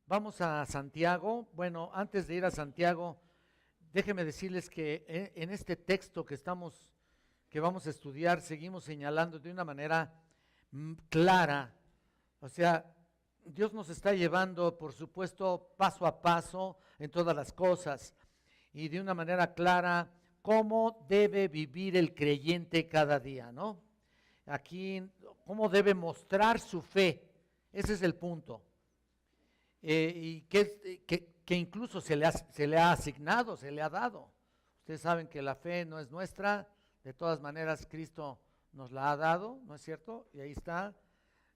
Vamos a Santiago. Bueno, antes de ir a Santiago, déjenme decirles que en este texto que vamos a estudiar, seguimos señalando de una manera clara. O sea, Dios nos está llevando, por supuesto, paso a paso en todas las cosas y de una manera clara cómo debe vivir el creyente cada día, ¿no? Aquí, cómo debe mostrar su fe. Ese es el punto. Y que incluso se le ha asignado, se le ha dado. Ustedes saben que la fe no es nuestra, de todas maneras Cristo nos la ha dado, ¿no es cierto? Y ahí está.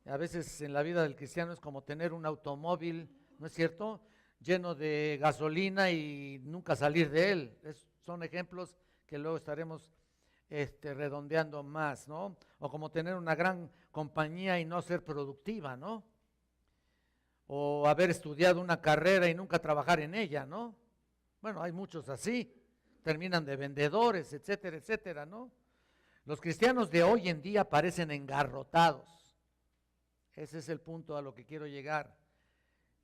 A veces en la vida del cristiano es como tener un automóvil, ¿no es cierto?, lleno de gasolina y nunca salir de él. Son ejemplos que luego estaremos redondeando más, ¿no? O como tener una gran compañía y no ser productiva, ¿no? O haber estudiado una carrera y nunca trabajar en ella, ¿no? Bueno, hay muchos así, terminan de vendedores, etcétera, etcétera, ¿no? Los cristianos de hoy en día parecen engarrotados. Ese es el punto a lo que quiero llegar.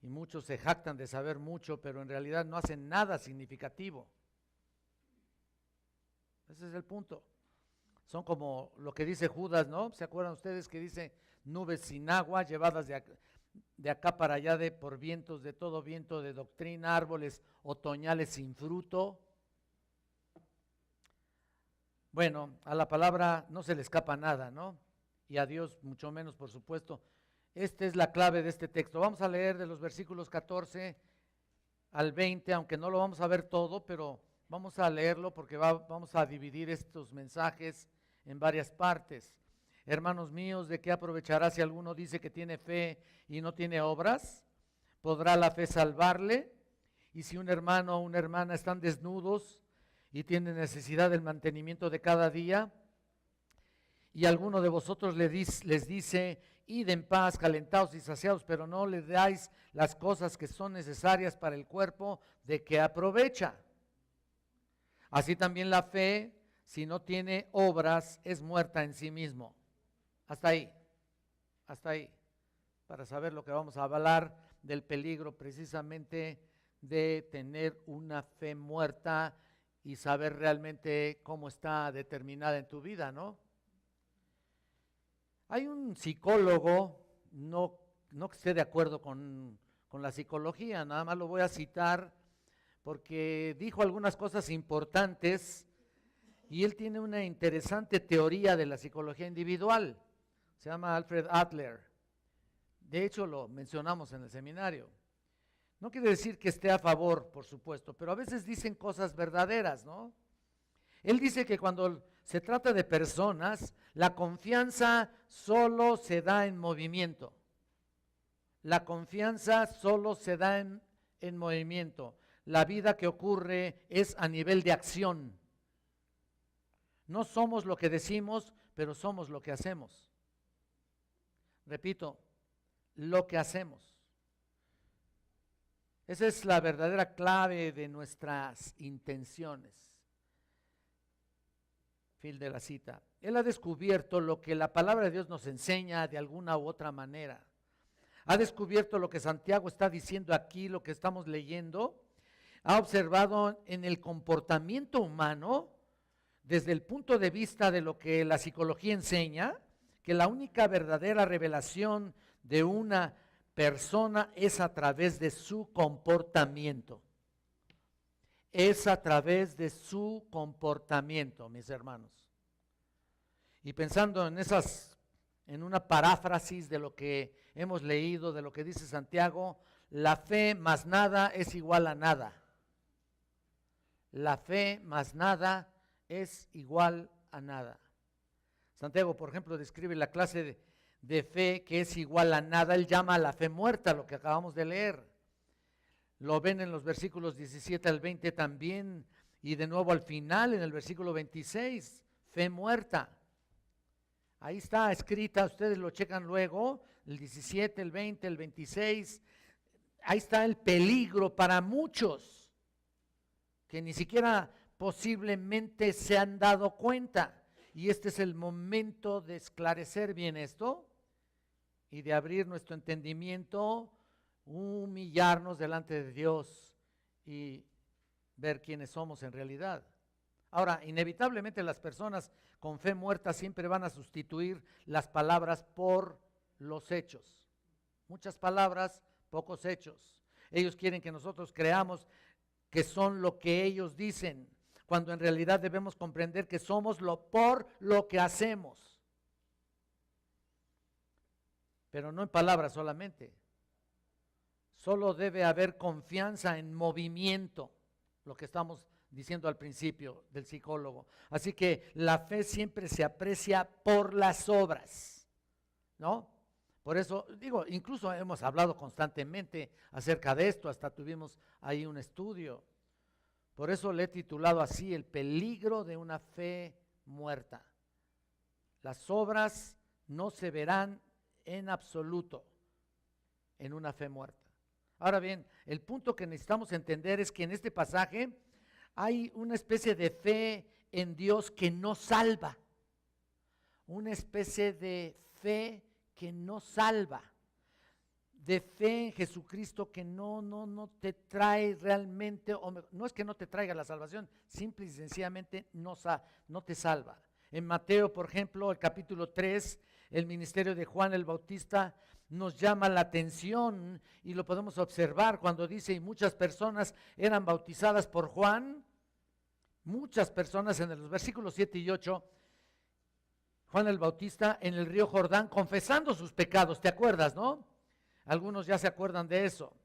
Y muchos se jactan de saber mucho, pero en realidad no hacen nada significativo. Ese es el punto. Son como lo que dice Judas, ¿no? ¿Se acuerdan ustedes que dice nubes sin agua llevadas de acá para allá por vientos, de todo viento de doctrina, árboles otoñales sin fruto? Bueno, a la palabra no se le escapa nada, ¿no? Y a Dios mucho menos, por supuesto. Esta es la clave de este texto. Vamos a leer de los versículos 14 al 20, aunque no lo vamos a ver todo, pero vamos a leerlo porque vamos a dividir estos mensajes en varias partes. Hermanos míos, ¿de qué aprovechará si alguno dice que tiene fe y no tiene obras? ¿Podrá la fe salvarle? Y si un hermano o una hermana están desnudos y tienen necesidad del mantenimiento de cada día, y alguno de vosotros les dice, id en paz, calentados y saciados, pero no le dais las cosas que son necesarias para el cuerpo, ¿de qué aprovecha? Así también la fe, si no tiene obras, es muerta en sí mismo. Hasta ahí, para saber lo que vamos a hablar del peligro precisamente de tener una fe muerta y saber realmente cómo está determinada en tu vida, ¿no? Hay un psicólogo, no que esté de acuerdo con la psicología, nada más lo voy a citar porque dijo algunas cosas importantes y él tiene una interesante teoría de la psicología individual. Se llama Alfred Adler. De hecho, lo mencionamos en el seminario. No quiere decir que esté a favor, por supuesto, pero a veces dicen cosas verdaderas, ¿no? Él dice que cuando se trata de personas, la confianza solo se da en movimiento. La confianza solo se da en movimiento. La vida que ocurre es a nivel de acción. No somos lo que decimos, pero somos lo que hacemos. Repito, lo que hacemos. Esa es la verdadera clave de nuestras intenciones. Fin de la cita. Él ha descubierto lo que la palabra de Dios nos enseña de alguna u otra manera. Ha descubierto lo que Santiago está diciendo aquí, lo que estamos leyendo. Ha observado en el comportamiento humano, desde el punto de vista de lo que la psicología enseña, que la única verdadera revelación de una persona es a través de su comportamiento. Es a través de su comportamiento, mis hermanos. Y pensando en una paráfrasis de lo que hemos leído, de lo que dice Santiago, la fe más nada es igual a nada. La fe más nada es igual a nada. Santiago, por ejemplo, describe la clase de fe que es igual a nada. Él llama a la fe muerta, lo que acabamos de leer. Lo ven en los versículos 17 al 20 también, y de nuevo al final en el versículo 26, fe muerta. Ahí está escrita, ustedes lo checan luego, el 17, el 20, el 26, ahí está el peligro para muchos que ni siquiera posiblemente se han dado cuenta. Y este es el momento de esclarecer bien esto y de abrir nuestro entendimiento humillarnos delante de Dios y ver quiénes somos en realidad. Ahora, inevitablemente las personas con fe muerta siempre van a sustituir las palabras por los hechos. Muchas palabras, pocos hechos. Ellos quieren que nosotros creamos que son lo que ellos dicen, cuando en realidad debemos comprender que somos por lo que hacemos. Pero no en palabras solamente. Solo debe haber confianza en movimiento, lo que estamos diciendo al principio del psicólogo. Así que la fe siempre se aprecia por las obras, ¿no? Por eso digo, incluso hemos hablado constantemente acerca de esto, hasta tuvimos ahí un estudio. Por eso le he titulado así, el peligro de una fe muerta. Las obras no se verán en absoluto en una fe muerta. Ahora bien, el punto que necesitamos entender es que en este pasaje hay una especie de fe en Dios que no salva, una especie de fe que no salva, de fe en Jesucristo que no te trae realmente, no es que no te traiga la salvación, simple y sencillamente no te salva. En Mateo, por ejemplo, el capítulo 3, el ministerio de Juan el Bautista nos llama la atención y lo podemos observar cuando dice, y muchas personas eran bautizadas por Juan, muchas personas en los versículos 7 y 8, Juan el Bautista en el río Jordán confesando sus pecados, ¿te acuerdas, no? Algunos ya se acuerdan de eso.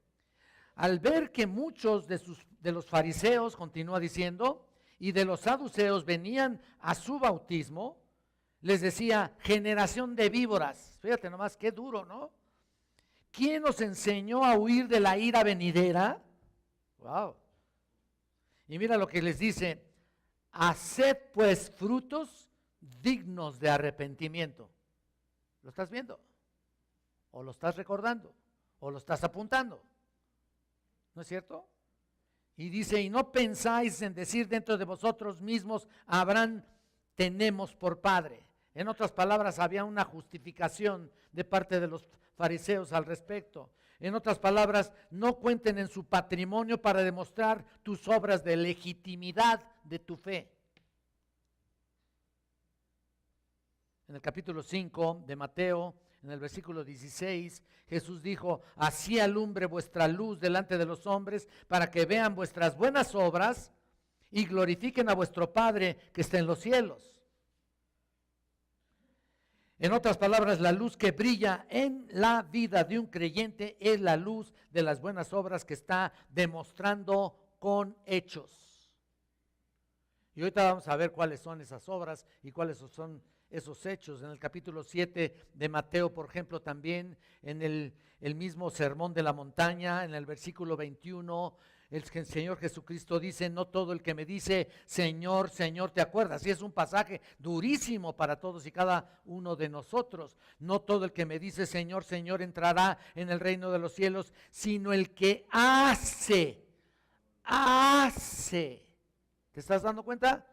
Al ver que muchos de los fariseos, continúa diciendo, y de los saduceos venían a su bautismo, les decía, generación de víboras. Fíjate nomás, qué duro, ¿no? ¿Quién os enseñó a huir de la ira venidera? Wow. Y mira lo que les dice, haced pues frutos dignos de arrepentimiento. ¿Lo estás viendo? ¿O lo estás recordando? ¿O lo estás apuntando? ¿No es cierto? Y dice, y no pensáis en decir dentro de vosotros mismos, Abraham tenemos por padre. En otras palabras, había una justificación de parte de los fariseos al respecto. En otras palabras, no cuenten en su patrimonio para demostrar tus obras de legitimidad de tu fe. En el capítulo 5 de Mateo, en el versículo 16, Jesús dijo, así alumbre vuestra luz delante de los hombres para que vean vuestras buenas obras y glorifiquen a vuestro Padre que está en los cielos. En otras palabras, la luz que brilla en la vida de un creyente es la luz de las buenas obras que está demostrando con hechos. Y ahorita vamos a ver cuáles son esas obras y cuáles son esos hechos. En el capítulo 7 de Mateo, por ejemplo, también en el mismo sermón de la montaña, en el versículo 21, el Señor Jesucristo dice, no todo el que me dice, Señor, Señor, ¿te acuerdas? Y es un pasaje durísimo para todos y cada uno de nosotros. No todo el que me dice, Señor, Señor, entrará en el reino de los cielos, sino el que hace. ¿Te estás dando cuenta?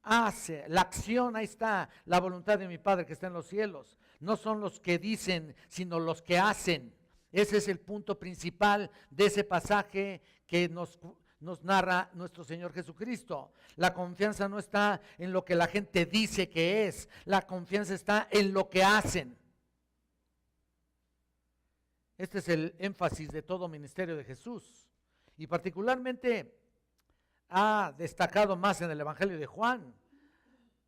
Hace, la acción, ahí está, la voluntad de mi Padre que está en los cielos. No son los que dicen, sino los que hacen. Ese es el punto principal de ese pasaje que nos narra nuestro Señor Jesucristo. La confianza no está en lo que la gente dice que es, la confianza está en lo que hacen. Este es el énfasis de todo ministerio de Jesús. Y particularmente ha destacado más en el Evangelio de Juan.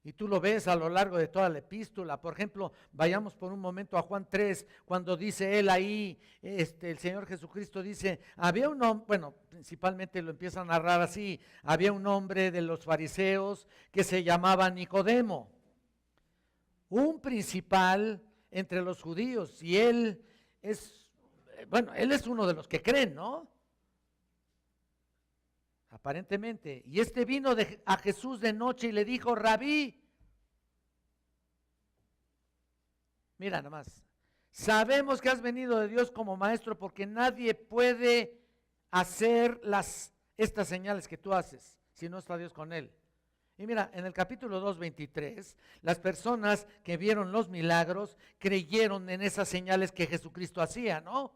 Y tú lo ves a lo largo de toda la epístola. Por ejemplo, vayamos por un momento a Juan 3, cuando dice él ahí, el Señor Jesucristo dice, había un hombre, bueno, principalmente lo empieza a narrar así, había un hombre de los fariseos que se llamaba Nicodemo, un principal entre los judíos, y él es uno de los que creen, ¿no? Aparentemente. Y este vino a Jesús de noche y le dijo, Rabí, mira nomás, sabemos que has venido de Dios como maestro porque nadie puede hacer estas señales que tú haces si no está Dios con él. Y mira, en el capítulo 2, 23, las personas que vieron los milagros creyeron en esas señales que Jesucristo hacía, ¿no?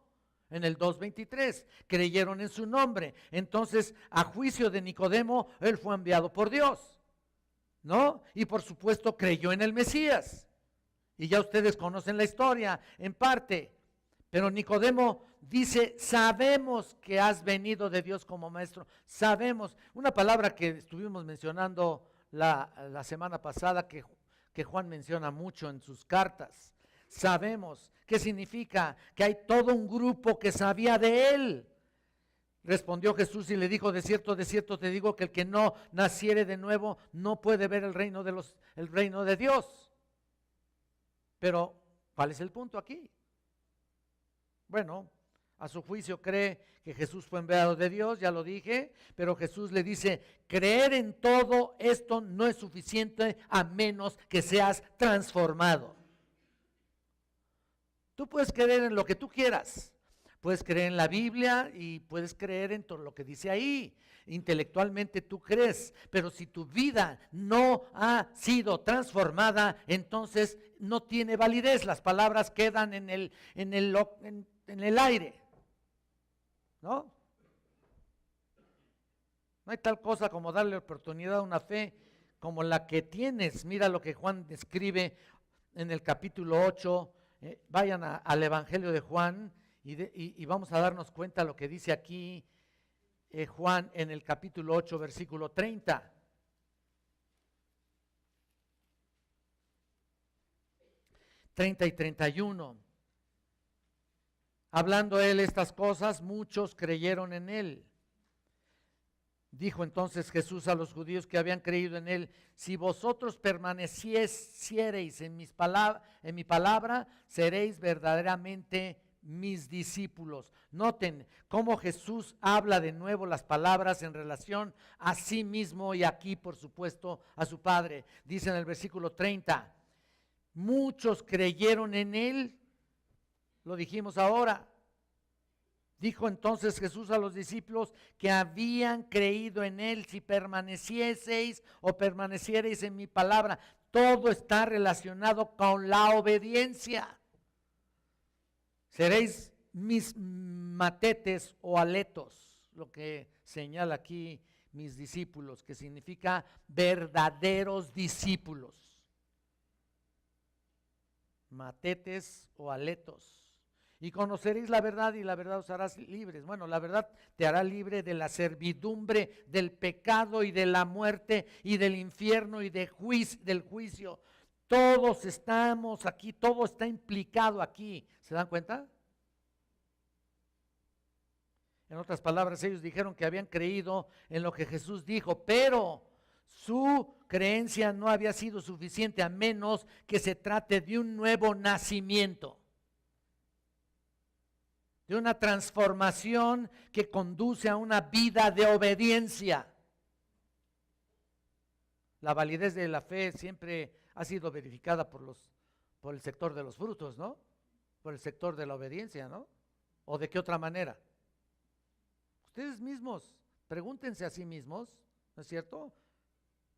En el 2:23, creyeron en su nombre. Entonces, a juicio de Nicodemo, él fue enviado por Dios, ¿no? Y por supuesto creyó en el Mesías. Y ya ustedes conocen la historia en parte. Pero Nicodemo dice, sabemos que has venido de Dios como maestro. Sabemos, una palabra que estuvimos mencionando la semana pasada, que Juan menciona mucho en sus cartas. Sabemos. ¿Qué significa? Que hay todo un grupo que sabía de él. Respondió Jesús y le dijo, de cierto te digo que el que no naciere de nuevo no puede ver el reino de Dios. Pero, ¿cuál es el punto aquí? Bueno, a su juicio cree que Jesús fue enviado de Dios, ya lo dije, pero Jesús le dice, creer en todo esto no es suficiente a menos que seas transformado. Tú puedes creer en lo que tú quieras, puedes creer en la Biblia y puedes creer en todo lo que dice ahí. Intelectualmente tú crees, pero si tu vida no ha sido transformada, entonces no tiene validez. Las palabras quedan en el aire, ¿no? No hay tal cosa como darle oportunidad a una fe como la que tienes. Mira lo que Juan escribe en el capítulo 8. Vayan al Evangelio de Juan y vamos a darnos cuenta lo que dice aquí Juan en el capítulo 8, versículo 30. 30 y 31. Hablando él estas cosas, muchos creyeron en él. Dijo entonces Jesús a los judíos que habían creído en él, si vosotros permaneciereis en mi palabra, seréis verdaderamente mis discípulos. Noten cómo Jesús habla de nuevo las palabras en relación a sí mismo y aquí, por supuesto, a su Padre. Dice en el versículo 30, muchos creyeron en él, lo dijimos ahora. Dijo entonces Jesús a los discípulos que habían creído en él, si permanecieseis o permaneciereis en mi palabra. Todo está relacionado con la obediencia. Seréis mis matetes o aletos, lo que señala aquí mis discípulos, que significa verdaderos discípulos. Matetes o aletos. Y conoceréis la verdad y la verdad os hará libres. Bueno, la verdad te hará libre de la servidumbre, del pecado y de la muerte y del infierno y del juicio. Todos estamos aquí, todo está implicado aquí. ¿Se dan cuenta? En otras palabras, ellos dijeron que habían creído en lo que Jesús dijo, pero su creencia no había sido suficiente a menos que se trate de un nuevo nacimiento, de una transformación que conduce a una vida de obediencia. La validez de la fe siempre ha sido verificada por el sector de los frutos, ¿no? Por el sector de la obediencia, ¿no? ¿O de qué otra manera? Ustedes mismos, pregúntense a sí mismos, ¿no es cierto?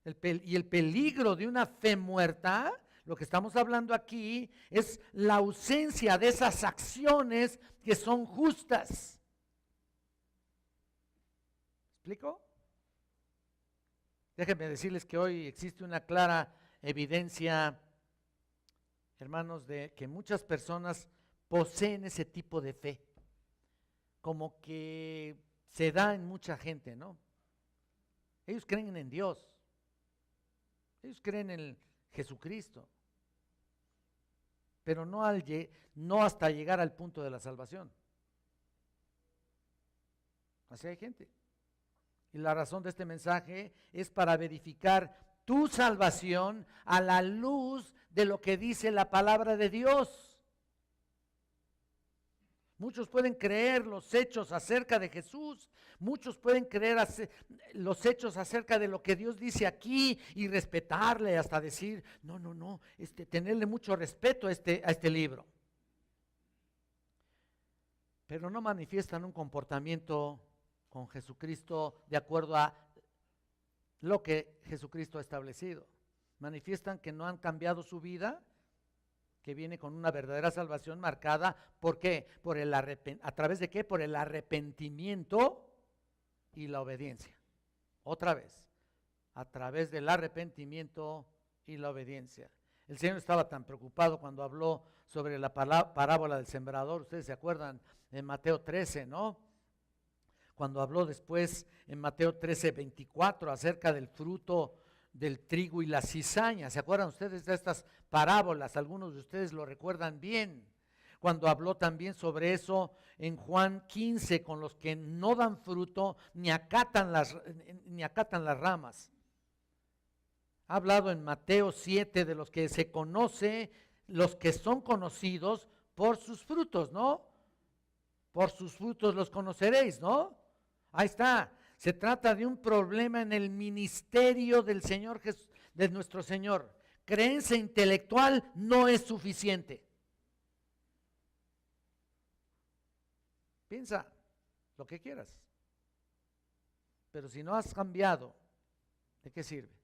Y el peligro de una fe muerta, lo que estamos hablando aquí, es la ausencia de esas acciones que son justas. ¿Explico? Déjenme decirles que hoy existe una clara evidencia, hermanos, de que muchas personas poseen ese tipo de fe, como que se da en mucha gente, ¿no? Ellos creen en Dios, ellos creen en Jesucristo, pero no hasta llegar al punto de la salvación. Así hay gente. Y la razón de este mensaje es para verificar tu salvación a la luz de lo que dice la palabra de Dios. Muchos pueden creer los hechos acerca de Jesús, muchos pueden creer los hechos acerca de lo que Dios dice aquí y respetarle, hasta decir, no, tenerle mucho respeto a este libro. Pero no manifiestan un comportamiento con Jesucristo de acuerdo a lo que Jesucristo ha establecido. Manifiestan que no han cambiado su vida que viene con una verdadera salvación marcada, ¿por qué? ¿A través de qué? Por el arrepentimiento y la obediencia. Otra vez, a través del arrepentimiento y la obediencia. El Señor estaba tan preocupado cuando habló sobre la parábola del sembrador. Ustedes se acuerdan en Mateo 13, ¿no? Cuando habló después en Mateo 13:24 acerca del fruto del trigo y la cizaña. ¿Se acuerdan ustedes de estas parábolas? Algunos de ustedes lo recuerdan bien. Cuando habló también sobre eso en Juan 15, con los que no dan fruto ni acatan las ramas. Ha hablado en Mateo 7 de los que se conoce, los que son conocidos por sus frutos, ¿no? Por sus frutos los conoceréis, ¿no? Ahí está. Se trata de un problema en el ministerio del Señor Jesús, de nuestro Señor. Creencia intelectual no es suficiente. Piensa lo que quieras. Pero si no has cambiado, ¿de qué sirve?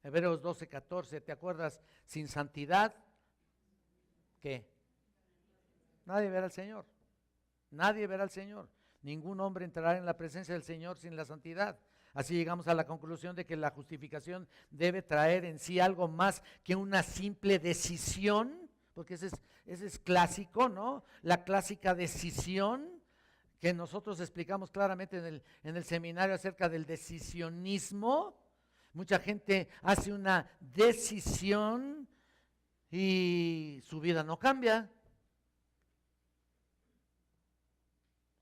Hebreos 12:14, ¿te acuerdas? Sin santidad, ¿qué? Nadie verá al Señor. Nadie verá al Señor. Ningún hombre entrará en la presencia del Señor sin la santidad. Así llegamos a la conclusión de que la justificación debe traer en sí algo más que una simple decisión, porque ese es clásico, ¿no? La clásica decisión que nosotros explicamos claramente en el seminario acerca del decisionismo. Mucha gente hace una decisión y su vida no cambia.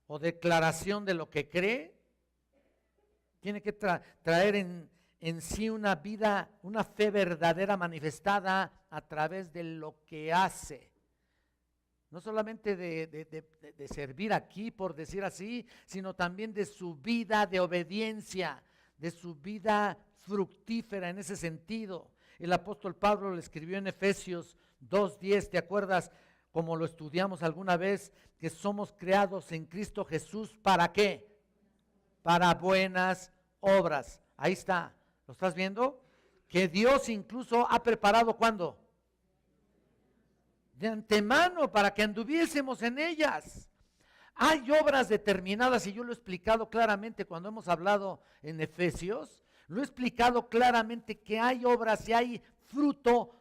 O declaración de lo que cree. Tiene que traer en sí una vida, una fe verdadera manifestada a través de lo que hace. No solamente de servir aquí, por decir así, sino también de su vida de obediencia, de su vida fructífera en ese sentido. El apóstol Pablo le escribió en Efesios 2:10, ¿te acuerdas? Como lo estudiamos alguna vez, que somos creados en Cristo Jesús, ¿para qué? Para buenas obras. Ahí está, ¿lo estás viendo? Que Dios incluso ha preparado, ¿cuándo? De antemano, para que anduviésemos en ellas. Hay obras determinadas, y yo lo he explicado claramente cuando hemos hablado en Efesios, lo he explicado claramente que hay obras y hay fruto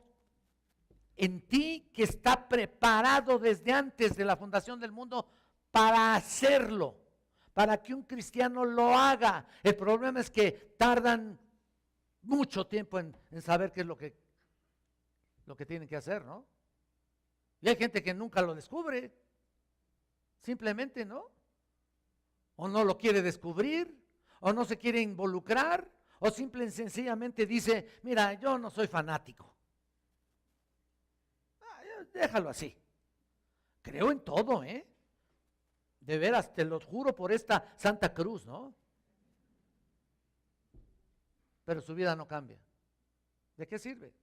en ti que está preparado desde antes de la fundación del mundo para hacerlo, para que un cristiano lo haga. El problema es que tardan mucho tiempo en saber qué es lo que tienen que hacer, ¿no? Y hay gente que nunca lo descubre, simplemente, ¿no? O no lo quiere descubrir, o no se quiere involucrar, o simple y sencillamente dice, mira, yo no soy fanático. Déjalo así. Creo en todo, ¿eh? De veras, te lo juro por esta Santa Cruz, ¿no? Pero su vida no cambia. ¿De qué sirve?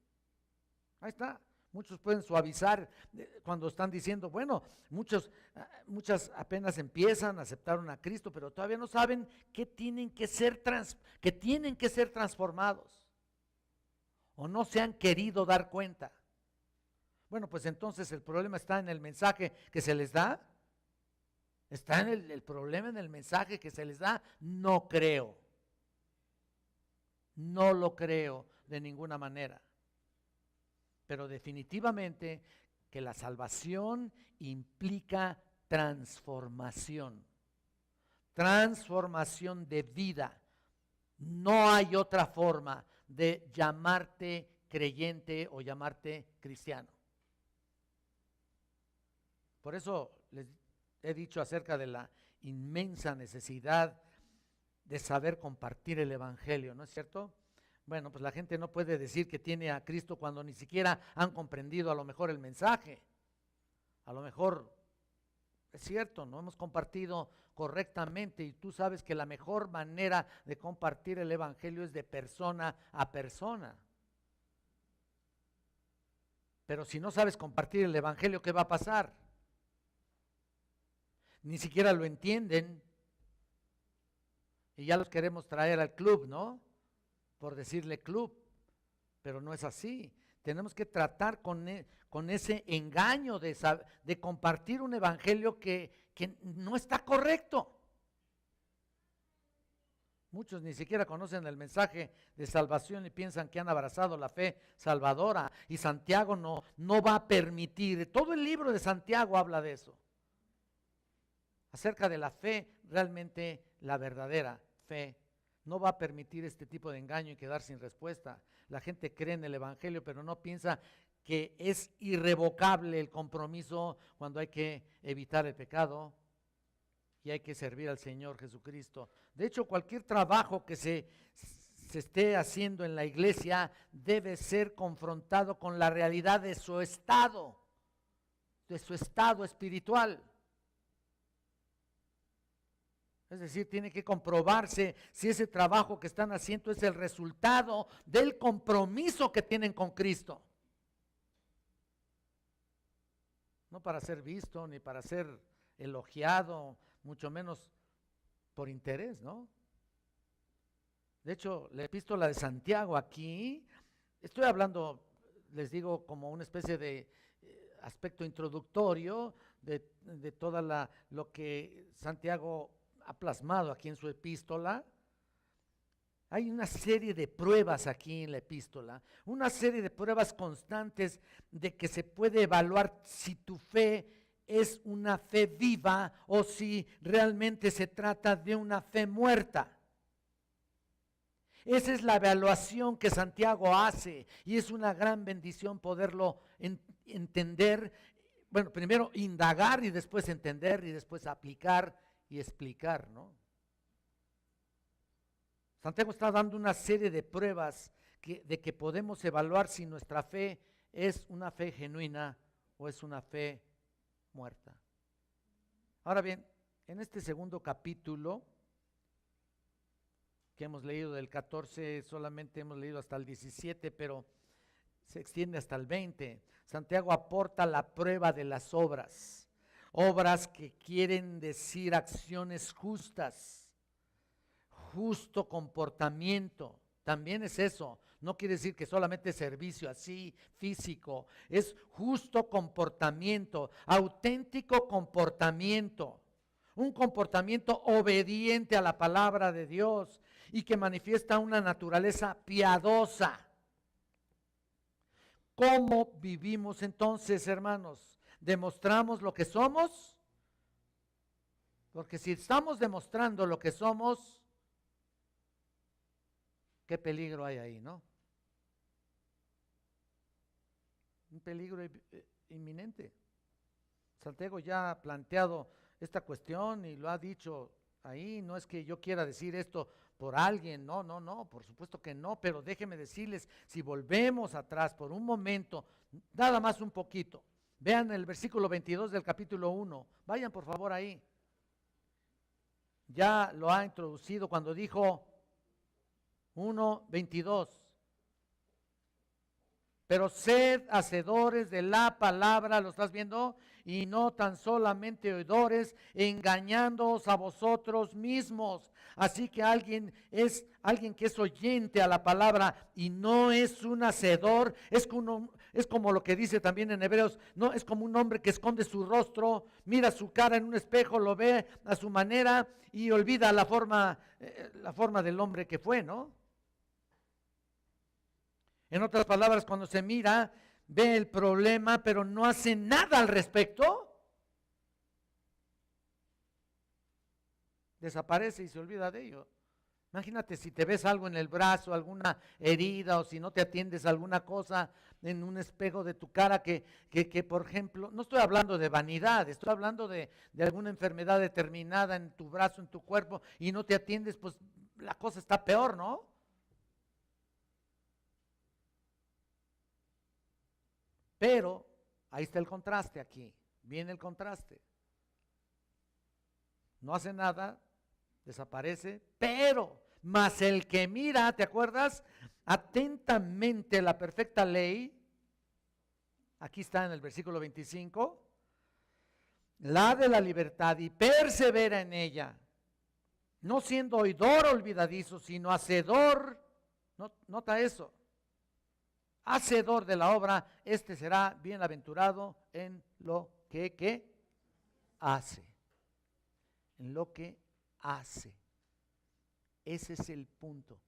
Ahí está. Muchos pueden suavizar cuando están diciendo, bueno, muchas apenas empiezan, aceptaron a Cristo, pero todavía no saben que tienen que ser transformados. O no se han querido dar cuenta. Bueno, pues entonces el problema está en el mensaje que se les da. ¿Está en el problema en el mensaje que se les da? No creo. No lo creo de ninguna manera. Pero definitivamente que la salvación implica transformación. Transformación de vida. No hay otra forma de llamarte creyente o llamarte cristiano. Por eso les he dicho acerca de la inmensa necesidad de saber compartir el evangelio, ¿no es cierto? Bueno, pues la gente no puede decir que tiene a Cristo cuando ni siquiera han comprendido a lo mejor el mensaje. A lo mejor es cierto, no hemos compartido correctamente y tú sabes que la mejor manera de compartir el evangelio es de persona a persona. Pero si no sabes compartir el evangelio, ¿qué va a pasar? Ni siquiera lo entienden y ya los queremos traer al club, ¿no? Por decirle club, pero no es así. tenemos que tratar con ese engaño de compartir un evangelio que no está correcto. Muchos ni siquiera conocen el mensaje de salvación y piensan que han abrazado la fe salvadora, y Santiago no va a permitir. Todo el libro de Santiago habla de eso, acerca de la fe, realmente la verdadera fe. No va a permitir este tipo de engaño y quedar sin respuesta. La gente cree en el evangelio, pero no piensa que es irrevocable el compromiso cuando hay que evitar el pecado y hay que servir al Señor Jesucristo. De hecho, cualquier trabajo que se esté haciendo en la iglesia debe ser confrontado con la realidad de su estado espiritual. Es decir, tiene que comprobarse si ese trabajo que están haciendo es el resultado del compromiso que tienen con Cristo. No para ser visto, ni para ser elogiado, mucho menos por interés, ¿no? De hecho, la epístola de Santiago aquí, estoy hablando, les digo, como una especie de aspecto introductorio de toda lo que Santiago ha plasmado aquí en su epístola. Hay una serie de pruebas aquí en la epístola, una serie de pruebas constantes de que se puede evaluar si tu fe es una fe viva o si realmente se trata de una fe muerta. Esa es la evaluación que Santiago hace y es una gran bendición poderlo entender. Bueno, primero indagar y después entender y después aplicar y explicar, ¿no? Santiago está dando una serie de pruebas de que podemos evaluar si nuestra fe es una fe genuina o es una fe muerta. Ahora bien, en este segundo capítulo que hemos leído del 14, solamente hemos leído hasta el 17, pero se extiende hasta el 20. Santiago aporta la prueba de las obras, obras que quieren decir acciones justas, justo comportamiento, también es eso. No quiere decir que solamente servicio así, físico, es justo comportamiento, auténtico comportamiento, un comportamiento obediente a la palabra de Dios y que manifiesta una naturaleza piadosa. ¿Cómo vivimos entonces, hermanos? ¿Demostramos lo que somos? Porque si estamos demostrando lo que somos, qué peligro hay ahí, ¿no? Un peligro inminente. Santiago ya ha planteado esta cuestión y lo ha dicho ahí. No es que yo quiera decir esto por alguien, no, por supuesto que no, pero déjenme decirles, si volvemos atrás por un momento, nada más un poquito, vean el versículo 22 del capítulo 1, vayan por favor ahí. Ya lo ha introducido cuando dijo 1:22. Pero sed hacedores de la palabra, ¿lo estás viendo? Y no tan solamente oidores, engañándoos a vosotros mismos. Así que alguien que es oyente a la palabra y no es un hacedor, es como lo que dice también en Hebreos, no, es como un hombre que esconde su rostro, mira su cara en un espejo, lo ve a su manera y olvida la forma del hombre que fue, ¿no? En otras palabras, cuando se mira, ve el problema, pero no hace nada al respecto, desaparece y se olvida de ello. Imagínate si te ves algo en el brazo, alguna herida, o si no te atiendes a alguna cosa en un espejo de tu cara que por ejemplo, no estoy hablando de vanidad, estoy hablando de alguna enfermedad determinada en tu brazo, en tu cuerpo, y no te atiendes, pues la cosa está peor, ¿no? Pero ahí está el contraste aquí, viene el contraste. No hace nada, desaparece, pero más el que mira, ¿te acuerdas? Atentamente la perfecta ley, aquí está en el versículo 25, la de la libertad y persevera en ella, no siendo oidor olvidadizo, sino hacedor, nota eso, hacedor de la obra, este será bienaventurado en lo que ¿qué? Hace. En lo que hace. Ese es el punto.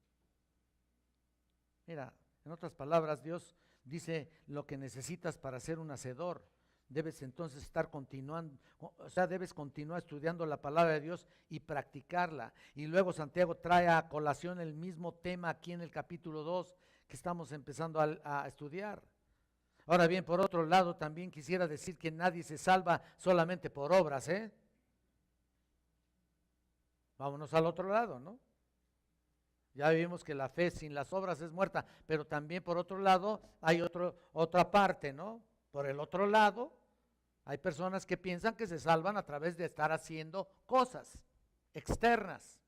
Mira, en otras palabras, Dios dice lo que necesitas para ser un hacedor. Debes entonces estar continuando, o sea, debes continuar estudiando la palabra de Dios y practicarla. Y luego Santiago trae a colación el mismo tema aquí en el capítulo 2 que estamos empezando a estudiar. Ahora bien, por otro lado, también quisiera decir que nadie se salva solamente por obras, ¿eh? Vámonos al otro lado, ¿no? Ya vimos que la fe sin las obras es muerta, pero también por otro lado hay otra parte, ¿no? Por el otro lado, hay personas que piensan que se salvan a través de estar haciendo cosas externas.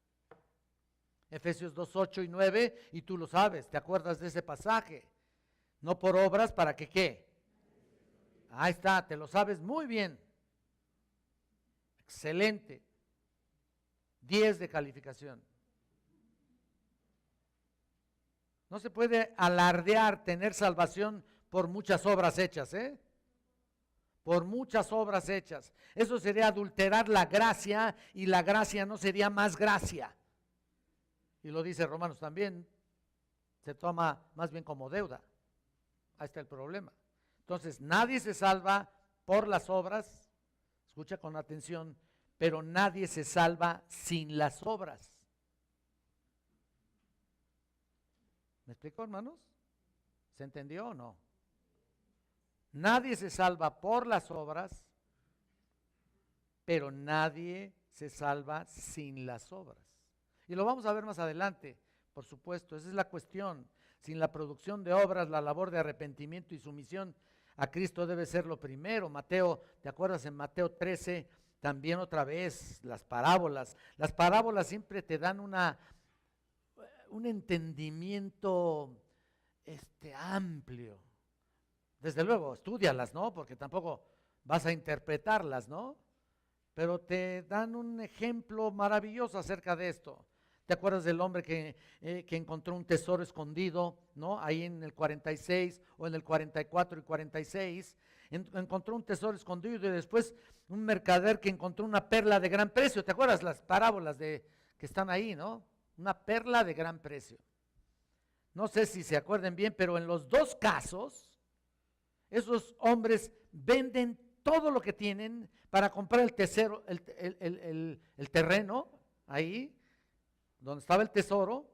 Efesios 2, 8 y 9, y tú lo sabes, ¿te acuerdas de ese pasaje? No por obras, ¿para que qué? Ahí está, te lo sabes muy bien. Excelente. 10 de calificación. No se puede alardear tener salvación por muchas obras hechas, ¿eh? Por muchas obras hechas. Eso sería adulterar la gracia y la gracia no sería más gracia. Y lo dice Romanos también, se toma más bien como deuda. Ahí está el problema. Entonces, nadie se salva por las obras, escucha con atención, pero nadie se salva sin las obras. ¿Me explico, hermanos? ¿Se entendió o no? Nadie se salva por las obras, pero nadie se salva sin las obras. Y lo vamos a ver más adelante, por supuesto, esa es la cuestión. Sin la producción de obras, la labor de arrepentimiento y sumisión a Cristo debe ser lo primero. Mateo, ¿te acuerdas en Mateo 13? También otra vez, las parábolas. Las parábolas siempre te dan un entendimiento amplio. Desde luego, estúdialas, ¿no? Porque tampoco vas a interpretarlas, ¿no? Pero te dan un ejemplo maravilloso acerca de esto. ¿Te acuerdas del hombre que encontró un tesoro escondido, ¿no? Ahí en el 46 o en el 44 y 46. Encontró un tesoro escondido y después un mercader que encontró una perla de gran precio. ¿Te acuerdas las parábolas que están ahí, ¿no? Una perla de gran precio. No sé si se acuerden bien, pero en los dos casos, esos hombres venden todo lo que tienen para comprar el terreno, ahí, donde estaba el tesoro,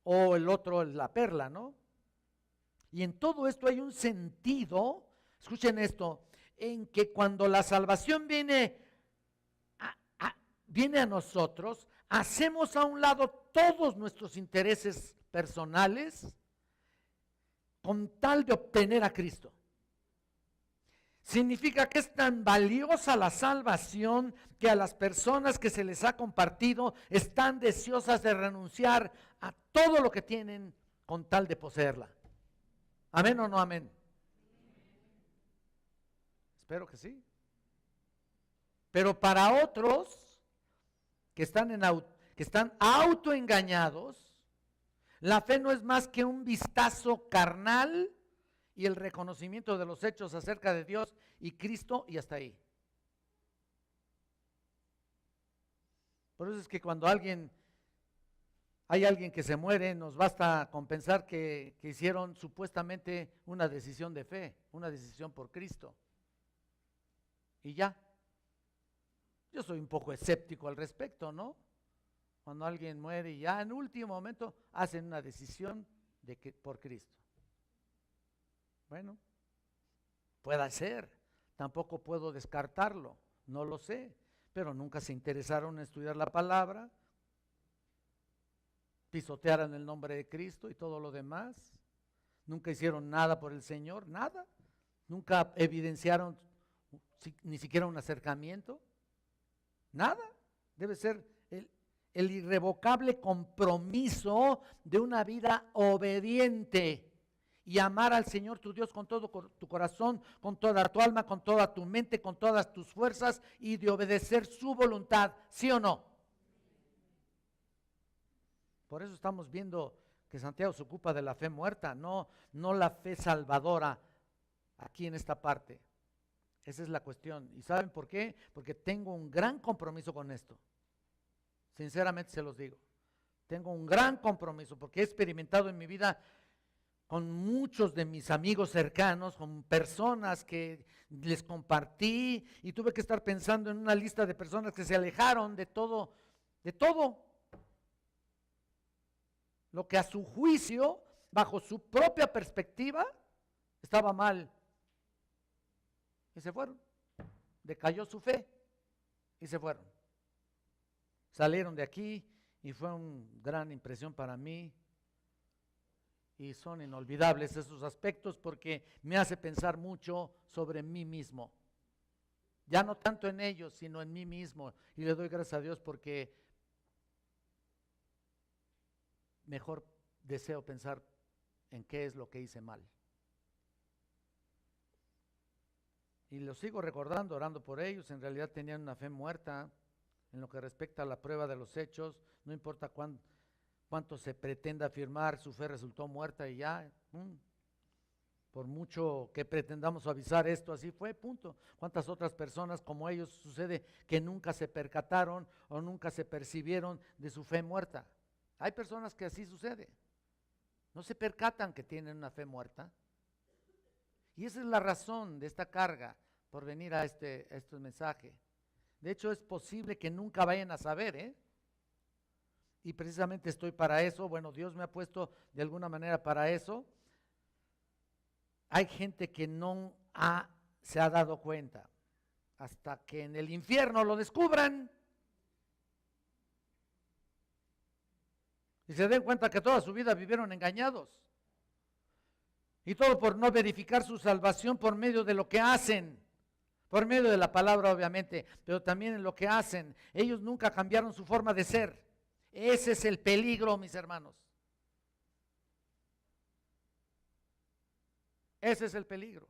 o el otro, la perla, ¿no? Y en todo esto hay un sentido, escuchen esto, en que cuando la salvación viene a nosotros, hacemos a un lado todos nuestros intereses personales con tal de obtener a Cristo. Significa que es tan valiosa la salvación que a las personas que se les ha compartido están deseosas de renunciar a todo lo que tienen con tal de poseerla. ¿Amén o no amén? Espero que sí. Pero para otros que están autoengañados, la fe no es más que un vistazo carnal y el reconocimiento de los hechos acerca de Dios y Cristo, y hasta ahí. Por eso es que cuando hay alguien que se muere, nos basta con pensar que hicieron supuestamente una decisión de fe, una decisión por Cristo. Y ya. Yo soy un poco escéptico al respecto, ¿no? Cuando alguien muere y ya en último momento hacen una decisión por Cristo. Bueno, puede ser, tampoco puedo descartarlo, no lo sé, pero nunca se interesaron en estudiar la palabra, pisotearon el nombre de Cristo y todo lo demás, nunca hicieron nada por el Señor, nada, nunca evidenciaron ni siquiera un acercamiento, nada, debe ser el irrevocable compromiso de una vida obediente y amar al Señor tu Dios con todo tu corazón, con toda tu alma, con toda tu mente, con todas tus fuerzas y de obedecer su voluntad, ¿sí o no? Por eso estamos viendo que Santiago se ocupa de la fe muerta, no la fe salvadora aquí en esta parte. Esa es la cuestión. ¿Y saben por qué? Porque tengo un gran compromiso con esto. Sinceramente se los digo. Tengo un gran compromiso porque he experimentado en mi vida con muchos de mis amigos cercanos, con personas que les compartí y tuve que estar pensando en una lista de personas que se alejaron de todo lo que a su juicio, bajo su propia perspectiva, estaba mal. Y se fueron. Decayó su fe y se fueron. Salieron de aquí y fue una gran impresión para mí. Y son inolvidables esos aspectos porque me hace pensar mucho sobre mí mismo. Ya no tanto en ellos, sino en mí mismo. Y le doy gracias a Dios porque mejor deseo pensar en qué es lo que hice mal. Y lo sigo recordando, orando por ellos. En realidad tenían una fe muerta en lo que respecta a la prueba de los hechos. No importa cuánto se pretenda afirmar, su fe resultó muerta y ya. Por mucho que pretendamos suavizar esto, así fue, punto. ¿Cuántas otras personas como ellos sucede que nunca se percataron o nunca se percibieron de su fe muerta? Hay personas que así sucede. No se percatan que tienen una fe muerta. Y esa es la razón de esta carga por venir a este mensaje. De hecho, es posible que nunca vayan a saber, y precisamente estoy para eso. Bueno, Dios me ha puesto de alguna manera para eso. Hay gente que no se ha dado cuenta hasta que en el infierno lo descubran y se den cuenta que toda su vida vivieron engañados. Y todo por no verificar su salvación por medio de lo que hacen, por medio de la palabra obviamente, pero también en lo que hacen. Ellos nunca cambiaron su forma de ser. Ese es el peligro, mis hermanos. Ese es el peligro.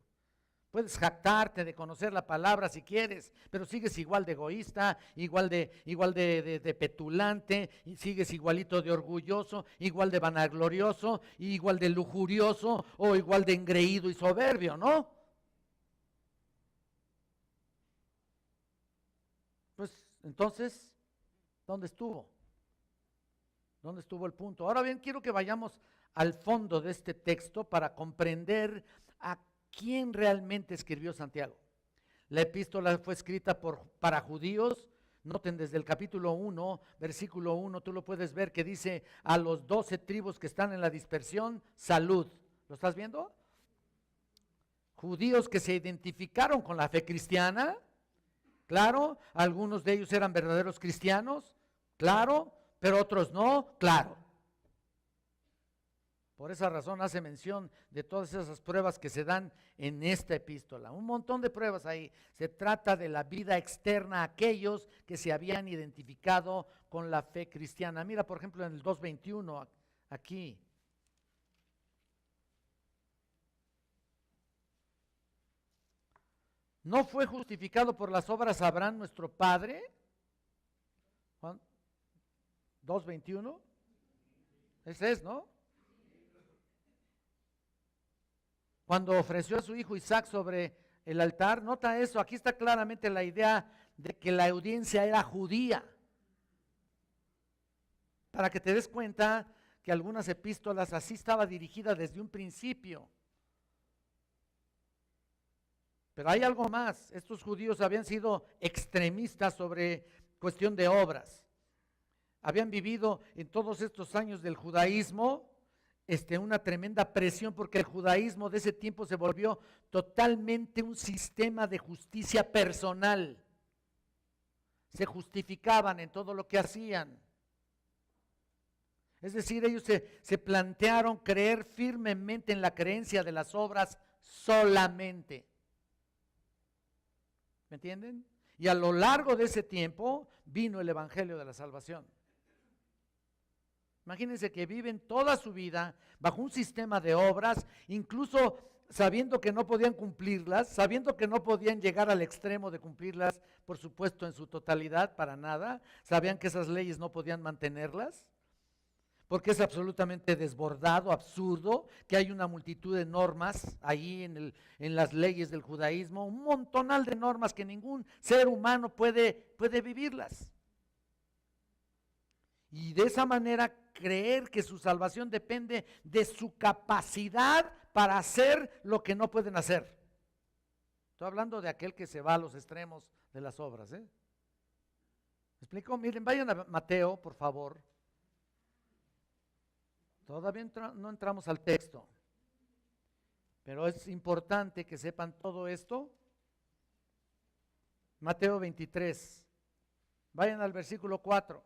Puedes jactarte de conocer la palabra si quieres, pero sigues igual de egoísta, igual de petulante, y sigues igualito de orgulloso, igual de vanaglorioso, igual de lujurioso o igual de engreído y soberbio, ¿no? Pues entonces, ¿dónde estuvo? ¿Dónde estuvo el punto? Ahora bien, quiero que vayamos al fondo de este texto para comprender a quién realmente escribió Santiago. La epístola fue escrita para judíos. Noten desde el capítulo 1, versículo 1, tú lo puedes ver que dice a los 12 tribus que están en la dispersión, salud. ¿Lo estás viendo? Judíos que se identificaron con la fe cristiana, claro, algunos de ellos eran verdaderos cristianos, claro, pero otros no, claro. Por esa razón hace mención de todas esas pruebas que se dan en esta epístola. Un montón de pruebas ahí. Se trata de la vida externa a aquellos que se habían identificado con la fe cristiana. Mira, por ejemplo, en el 2:21, aquí. ¿No fue justificado por las obras Abraham nuestro padre? Juan 2:21. Ese es, ¿no? Cuando ofreció a su hijo Isaac sobre el altar, nota eso, aquí está claramente la idea de que la audiencia era judía. Para que te des cuenta que algunas epístolas así estaba dirigida desde un principio. Pero hay algo más, estos judíos habían sido extremistas sobre cuestión de obras. Habían vivido en todos estos años del judaísmo una tremenda presión porque el judaísmo de ese tiempo se volvió totalmente un sistema de justicia personal. Se justificaban en todo lo que hacían. Es decir, ellos se plantearon creer firmemente en la creencia de las obras solamente. ¿Me entienden? Y a lo largo de ese tiempo vino el evangelio de la salvación. Imagínense que viven toda su vida bajo un sistema de obras, incluso sabiendo que no podían cumplirlas, sabiendo que no podían llegar al extremo de cumplirlas, por supuesto en su totalidad, para nada, sabían que esas leyes no podían mantenerlas, porque es absolutamente desbordado, absurdo, que hay una multitud de normas ahí en las leyes del judaísmo, un montonal de normas que ningún ser humano puede vivirlas. Y de esa manera creer que su salvación depende de su capacidad para hacer lo que no pueden hacer. Estoy hablando de aquel que se va a los extremos de las obras. ¿Me explico? Miren, vayan a Mateo, por favor. Todavía no entramos al texto, pero es importante que sepan todo esto. Mateo 23. Vayan al versículo 4.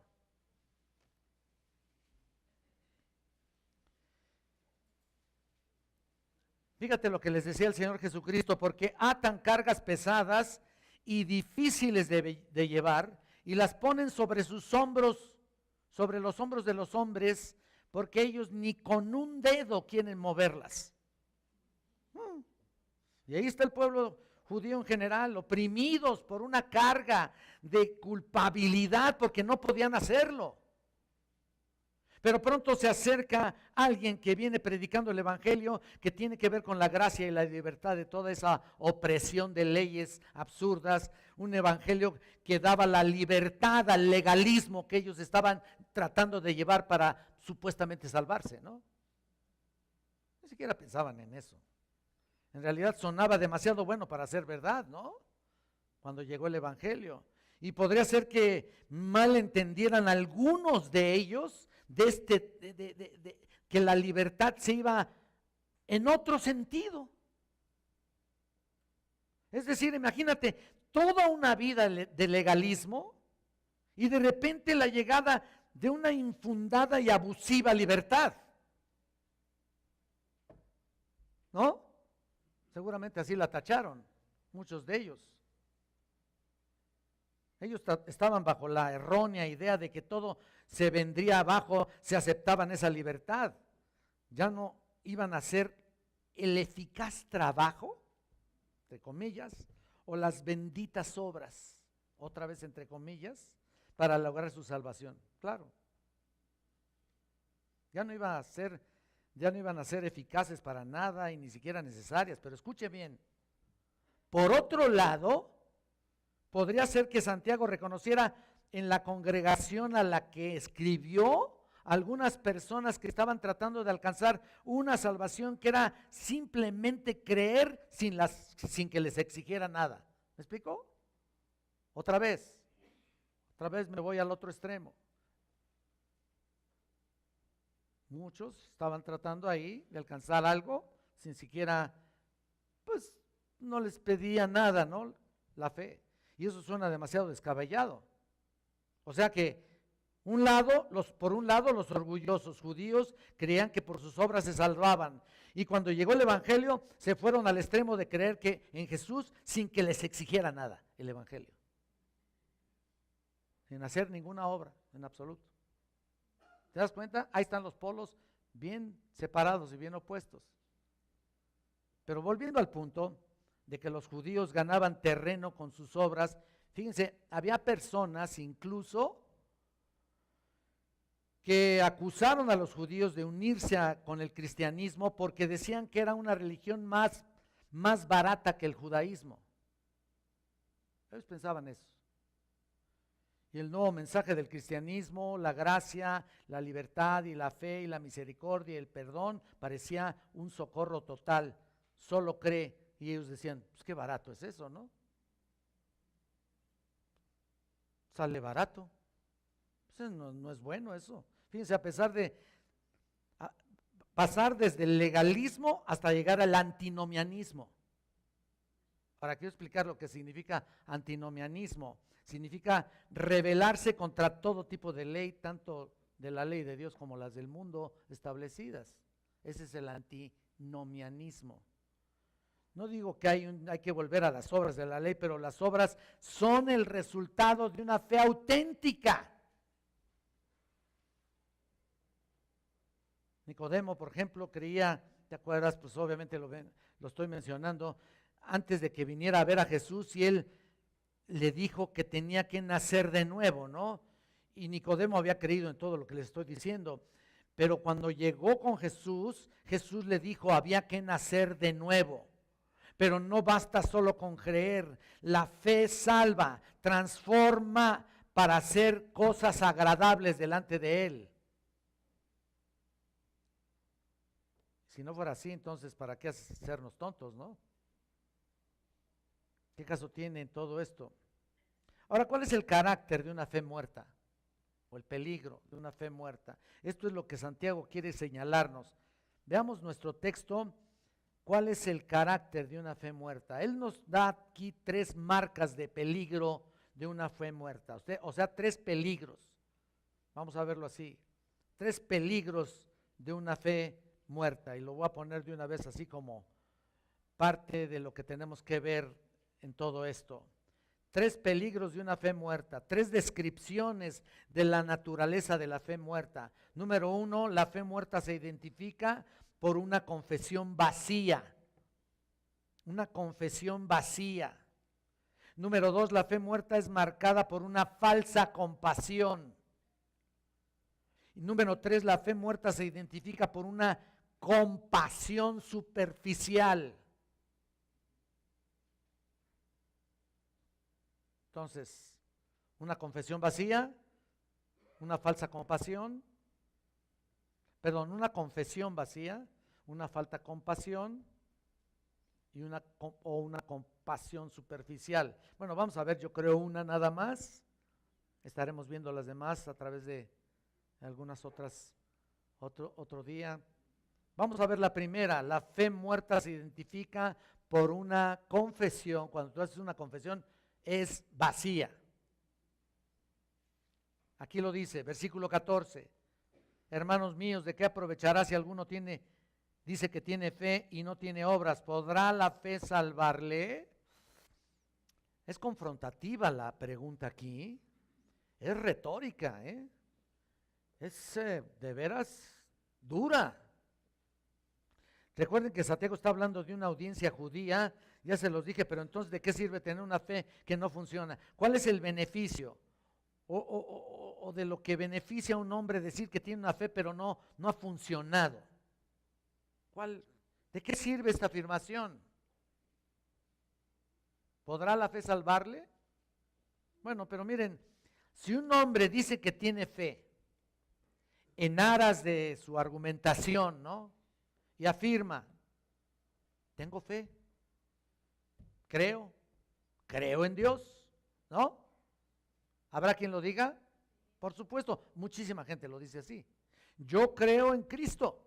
Fíjate lo que les decía el Señor Jesucristo, porque atan cargas pesadas y difíciles de llevar, y las ponen sobre sus hombros, sobre los hombros de los hombres, porque ellos ni con un dedo quieren moverlas. Y ahí está el pueblo judío en general, oprimidos por una carga de culpabilidad, porque no podían hacerlo. Pero pronto se acerca alguien que viene predicando el evangelio, que tiene que ver con la gracia y la libertad de toda esa opresión de leyes absurdas, un evangelio que daba la libertad al legalismo que ellos estaban tratando de llevar para supuestamente salvarse, ¿no? Ni siquiera pensaban en eso. En realidad sonaba demasiado bueno para ser verdad, ¿no? Cuando llegó el evangelio. Y podría ser que mal entendieran algunos de ellos que la libertad se iba en otro sentido. Es decir, imagínate toda una vida de legalismo y de repente la llegada de una infundada y abusiva libertad, ¿no? Seguramente así la tacharon muchos de ellos. Ellos estaban bajo la errónea idea de que todo se vendría abajo, se aceptaban esa libertad. Ya no iban a hacer el eficaz trabajo, entre comillas, o las benditas obras, otra vez entre comillas, para lograr su salvación. Claro. Ya no iban a ser eficaces para nada y ni siquiera necesarias, pero escuche bien. Por otro lado, podría ser que Santiago reconociera en la congregación a la que escribió algunas personas que estaban tratando de alcanzar una salvación que era simplemente creer sin que les exigiera nada. ¿Me explico? Otra vez me voy al otro extremo. Muchos estaban tratando ahí de alcanzar algo sin siquiera, pues no les pedía nada, ¿no? La fe. Y eso suena demasiado descabellado. O sea que por un lado los orgullosos judíos creían que por sus obras se salvaban. Y cuando llegó el evangelio se fueron al extremo de creer que en Jesús sin que les exigiera nada el evangelio. Sin hacer ninguna obra en absoluto. ¿Te das cuenta? Ahí están los polos bien separados y bien opuestos. Pero volviendo al punto de que los judíos ganaban terreno con sus obras, fíjense, había personas incluso que acusaron a los judíos de unirse con el cristianismo porque decían que era una religión más barata que el judaísmo. Ellos pensaban eso. Y el nuevo mensaje del cristianismo, la gracia, la libertad y la fe y la misericordia y el perdón parecía un socorro total. Solo cree. Y ellos decían, pues qué barato es eso, ¿no? Sale barato. Pues no es bueno eso. Fíjense, a pesar de pasar desde el legalismo hasta llegar al antinomianismo. Ahora quiero explicar lo que significa antinomianismo. Significa rebelarse contra todo tipo de ley, tanto de la ley de Dios como las del mundo establecidas. Ese es el antinomianismo. No digo que hay que volver a las obras de la ley, pero las obras son el resultado de una fe auténtica. Nicodemo, por ejemplo, creía, ¿te acuerdas? Pues obviamente lo estoy mencionando, antes de que viniera a ver a Jesús y él le dijo que tenía que nacer de nuevo, ¿no? Y Nicodemo había creído en todo lo que les estoy diciendo, Pero cuando llegó con Jesús, Jesús le dijo, había que nacer de nuevo. Pero no basta solo con creer, la fe salva, transforma para hacer cosas agradables delante de Él. Si no fuera así, entonces, ¿para qué hacernos tontos, no? ¿Qué caso tiene en todo esto? Ahora, ¿cuál es el carácter de una fe muerta? O el peligro de una fe muerta. Esto es lo que Santiago quiere señalarnos. Veamos nuestro texto. ¿Cuál es el carácter de una fe muerta? Él nos da aquí 3 marcas de peligro de una fe muerta. O sea, 3 peligros. Vamos a verlo así. 3 peligros de una fe muerta. Y lo voy a poner de una vez así como parte de lo que tenemos que ver en todo esto. 3 peligros de una fe muerta. 3 descripciones de la naturaleza de la fe muerta. Número 1, la fe muerta se identifica por una confesión vacía. Una confesión vacía. Número 2, la fe muerta es marcada por una falsa compasión. Y número 3, la fe muerta se identifica por una compasión superficial. Entonces, una confesión vacía, una falsa compasión, una confesión vacía, una falta compasión y una compasión superficial. Bueno, vamos a ver, yo creo una nada más. Estaremos viendo las demás a través de algunas otras, otro día. Vamos a ver la primera. La fe muerta se identifica por una confesión. Cuando tú haces una confesión, es vacía. Aquí lo dice, versículo 14. Hermanos míos, ¿de qué aprovechará si alguno dice que tiene fe y no tiene obras? ¿Podrá la fe salvarle? Es confrontativa la pregunta aquí. Es retórica, es de veras dura. Recuerden que Santiago está hablando de una audiencia judía, ya se los dije, pero entonces ¿de qué sirve tener una fe que no funciona? ¿Cuál es el beneficio? O de lo que beneficia a un hombre decir que tiene una fe pero no ha funcionado. ¿De qué sirve esta afirmación? ¿Podrá la fe salvarle? Bueno, pero miren, si un hombre dice que tiene fe en aras de su argumentación, ¿no? Y afirma, tengo fe, creo en Dios, ¿no? ¿Habrá quien lo diga? Por supuesto, muchísima gente lo dice así. Yo creo en Cristo.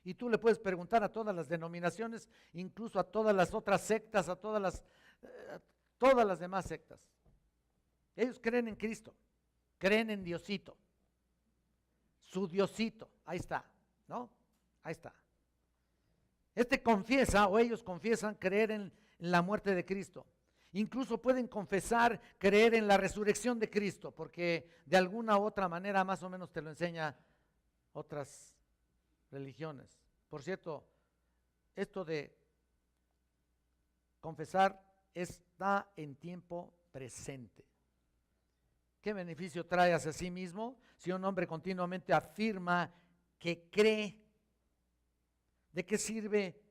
Y tú le puedes preguntar a todas las denominaciones, incluso a todas las otras sectas, a todas las demás sectas. Ellos creen en Cristo, creen en Diosito, su Diosito, ahí está, ¿no? Ahí está. Confiesa, o ellos confiesan creer en la muerte de Cristo. Incluso pueden confesar creer en la resurrección de Cristo, porque de alguna u otra manera más o menos te lo enseña otras religiones. Por cierto, esto de confesar está en tiempo presente. ¿Qué beneficio trae hacia sí mismo si un hombre continuamente afirma que cree? ¿De qué sirve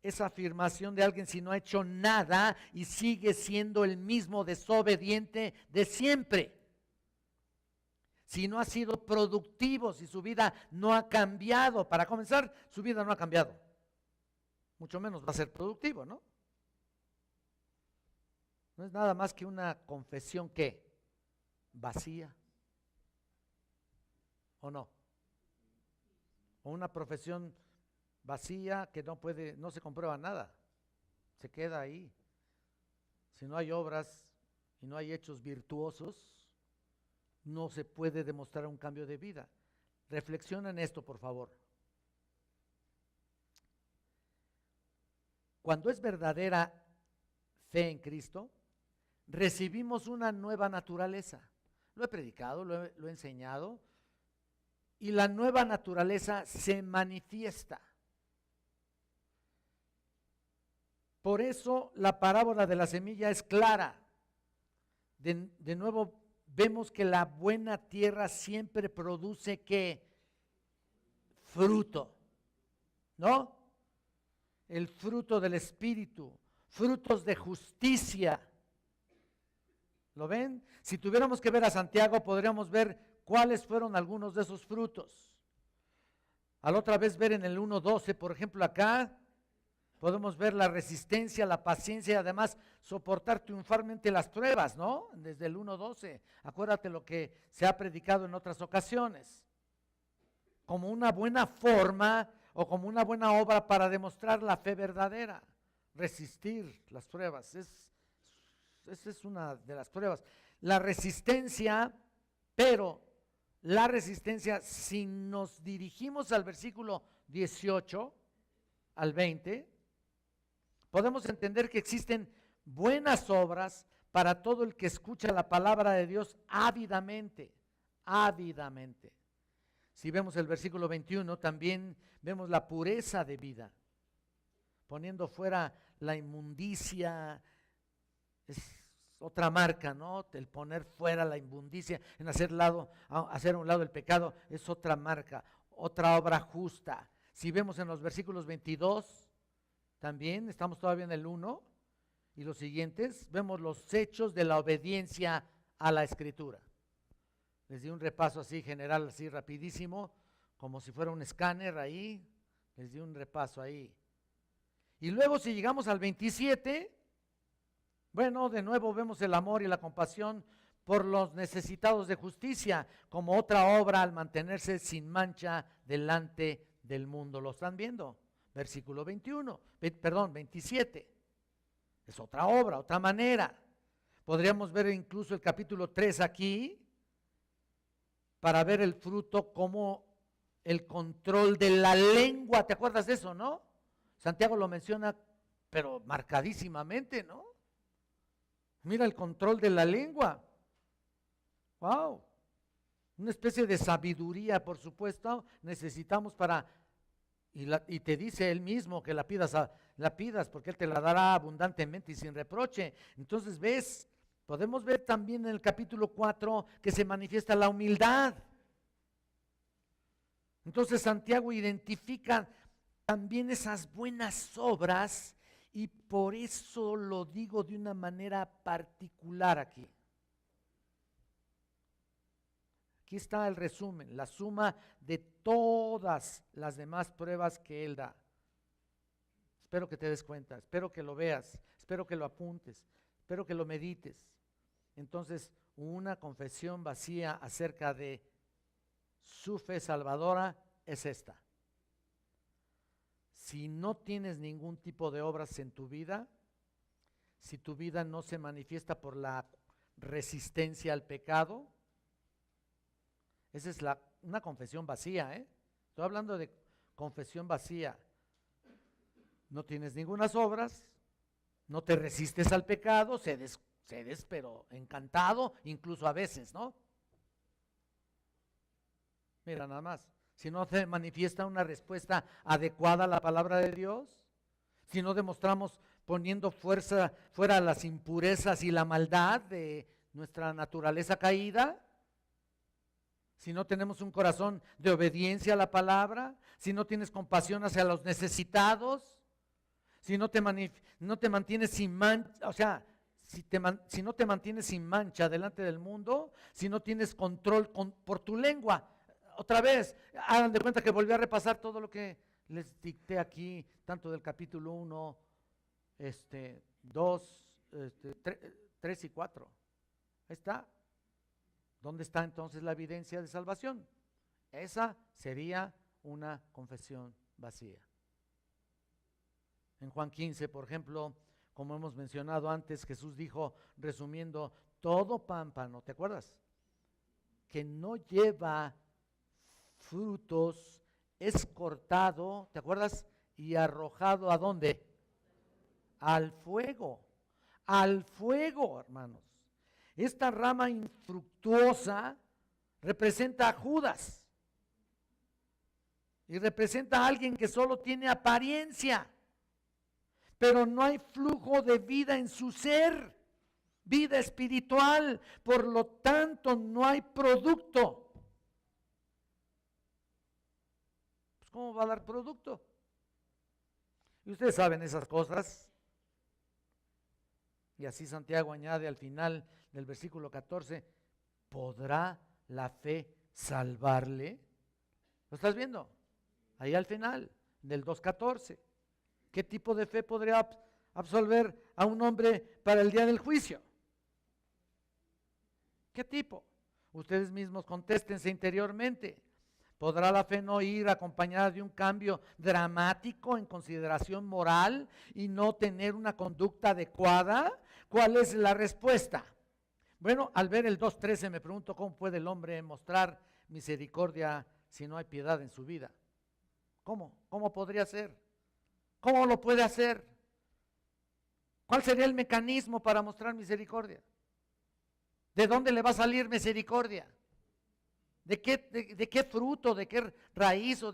esa afirmación de alguien si no ha hecho nada y sigue siendo el mismo desobediente de siempre? Si no ha sido productivo, si su vida no ha cambiado. Para comenzar, su vida no ha cambiado. Mucho menos va a ser productivo, ¿no? No es nada más que una confesión que vacía, ¿o no? O una profesión vacía que no se comprueba nada, se queda ahí. Si no hay obras y no hay hechos virtuosos, no se puede demostrar un cambio de vida. Reflexiona en esto, por favor. Cuando es verdadera fe en Cristo, recibimos una nueva naturaleza. Lo he predicado, lo he enseñado, y la nueva naturaleza se manifiesta. Por eso la parábola de la semilla es clara. De nuevo vemos que la buena tierra siempre produce ¿qué? fruto, ¿no? El fruto del Espíritu, frutos de justicia. ¿Lo ven? Si tuviéramos que ver a Santiago, podríamos ver cuáles fueron algunos de esos frutos. Al otra vez ver en el 1:12, por ejemplo, acá podemos ver la resistencia, la paciencia y además soportar triunfalmente las pruebas, ¿no? Desde el 1:12. Acuérdate lo que se ha predicado en otras ocasiones. Como una buena forma o como una buena obra para demostrar la fe verdadera. Resistir las pruebas. Esa es una de las pruebas. La resistencia, pero la resistencia, si nos dirigimos al versículo 18 al 20, podemos entender que existen buenas obras para todo el que escucha la palabra de Dios ávidamente, ávidamente. Si vemos el versículo 21, también vemos la pureza de vida, poniendo fuera la inmundicia. Es otra marca, ¿no? El poner fuera la inmundicia, en hacer a un lado el pecado, es otra marca, otra obra justa. Si vemos en los versículos 22, también estamos todavía en el 1 y los siguientes, vemos los hechos de la obediencia a la Escritura. Les di un repaso así general, así rapidísimo, como si fuera un escáner ahí, les di un repaso ahí. Y luego si llegamos al 27, bueno, de nuevo vemos el amor y la compasión por los necesitados de justicia, como otra obra al mantenerse sin mancha delante del mundo. ¿Lo están viendo? Versículo 27. Es otra obra, otra manera. Podríamos ver incluso el capítulo 3 aquí, para ver el fruto como el control de la lengua. ¿Te acuerdas de eso, no? Santiago lo menciona, pero marcadísimamente, ¿no? Mira el control de la lengua. ¡Wow! Una especie de sabiduría, por supuesto, necesitamos para, y te dice él mismo que la pidas porque él te la dará abundantemente y sin reproche. Entonces, ¿ves? Podemos ver también en el capítulo 4 que se manifiesta la humildad. Entonces Santiago identifica también esas buenas obras y por eso lo digo de una manera particular aquí. Aquí está el resumen, la suma de todas las demás pruebas que él da. Espero que te des cuenta, espero que lo veas, espero que lo apuntes, espero que lo medites. Entonces, una confesión vacía acerca de su fe salvadora es esta. Si no tienes ningún tipo de obras en tu vida, si tu vida no se manifiesta por la resistencia al pecado, esa es una confesión vacía, ¿eh? Estoy hablando de confesión vacía. No tienes ninguna obras, no te resistes al pecado, cedes pero encantado, incluso a veces, ¿no? Mira nada más, si no se manifiesta una respuesta adecuada a la palabra de Dios, si no demostramos poniendo fuera las impurezas y la maldad de nuestra naturaleza caída, si no tenemos un corazón de obediencia a la palabra, si no tienes compasión hacia los necesitados, si no te mantienes sin mancha, o sea, si no te mantienes sin mancha delante del mundo, si no tienes control por tu lengua. Otra vez, hagan de cuenta que volví a repasar todo lo que les dicté aquí, tanto del capítulo 1, 2, 3 y 4. Ahí está. ¿Dónde está entonces la evidencia de salvación? Esa sería una confesión vacía. En Juan 15, por ejemplo, como hemos mencionado antes, Jesús dijo, resumiendo, todo pámpano, ¿te acuerdas? Que no lleva frutos, es cortado, ¿te acuerdas? Y arrojado ¿a dónde? Al fuego, hermanos. Esta rama infructuosa representa a Judas y representa a alguien que solo tiene apariencia, pero no hay flujo de vida en su ser, vida espiritual, por lo tanto no hay producto. Pues ¿cómo va a dar producto? Y ustedes saben esas cosas. Y así Santiago añade al final del versículo 14, ¿podrá la fe salvarle? ¿Lo estás viendo? Ahí al final del 2:14. ¿Qué tipo de fe podría absolver a un hombre para el día del juicio? ¿Qué tipo? Ustedes mismos contéstense interiormente. ¿Podrá la fe no ir acompañada de un cambio dramático en consideración moral y no tener una conducta adecuada? ¿Cuál es la respuesta? Bueno, al ver el 2:13 me pregunto cómo puede el hombre mostrar misericordia si no hay piedad en su vida. ¿Cómo? ¿Cómo podría ser? ¿Cómo lo puede hacer? ¿Cuál sería el mecanismo para mostrar misericordia? ¿De dónde le va a salir misericordia? ¿De qué fruto, de qué raíz o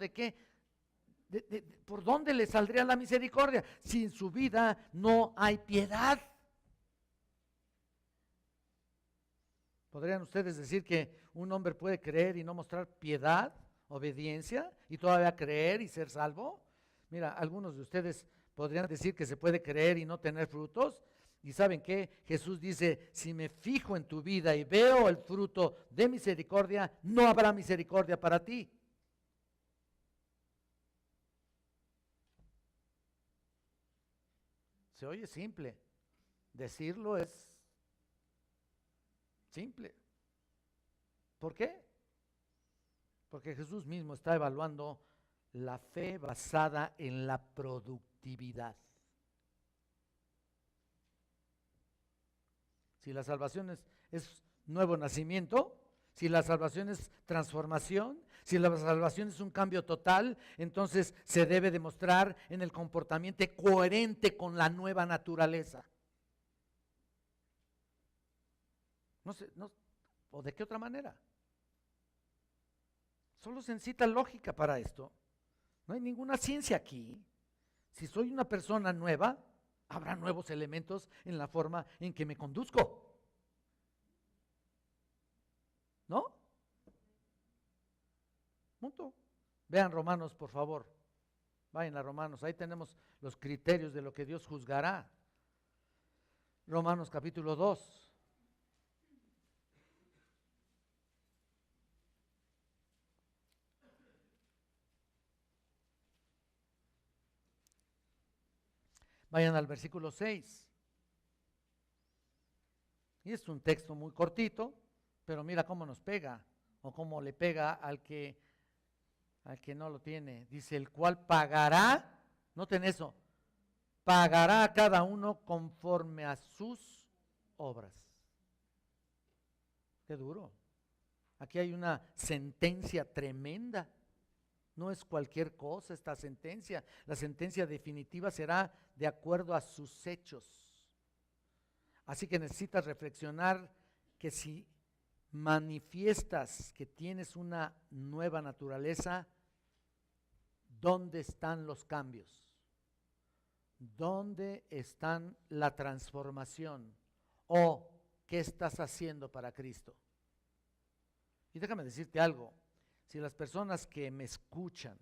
por dónde le saldría la misericordia? Si en su vida no hay piedad. ¿Podrían ustedes decir que un hombre puede creer y no mostrar piedad, obediencia, y todavía creer y ser salvo? Mira, algunos de ustedes podrían decir que se puede creer y no tener frutos. ¿Y saben qué? Jesús dice, si me fijo en tu vida y veo el fruto de misericordia, no habrá misericordia para ti. Se oye simple. Decirlo es simple. ¿Por qué? Porque Jesús mismo está evaluando la fe basada en la productividad. Si la salvación es nuevo nacimiento, si la salvación es transformación, si la salvación es un cambio total, entonces se debe demostrar en el comportamiento coherente con la nueva naturaleza. No sé, ¿o de qué otra manera? Solo se necesita lógica para esto. No hay ninguna ciencia aquí. Si soy una persona nueva, habrá nuevos elementos en la forma en que me conduzco. ¿No? Punto. Vean Romanos, por favor. Vayan a Romanos. Ahí tenemos los criterios de lo que Dios juzgará. Romanos capítulo 2. Vayan al versículo 6. Y es un texto muy cortito, pero mira cómo nos pega, o cómo le pega al que no lo tiene. Dice, el cual pagará, noten eso, pagará a cada uno conforme a sus obras. Qué duro. Aquí hay una sentencia tremenda. No es cualquier cosa esta sentencia. La sentencia definitiva será de acuerdo a sus hechos. Así que necesitas reflexionar que si manifiestas que tienes una nueva naturaleza, ¿dónde están los cambios? ¿Dónde están la transformación? ¿O qué estás haciendo para Cristo? Y déjame decirte algo, si las personas que me escuchan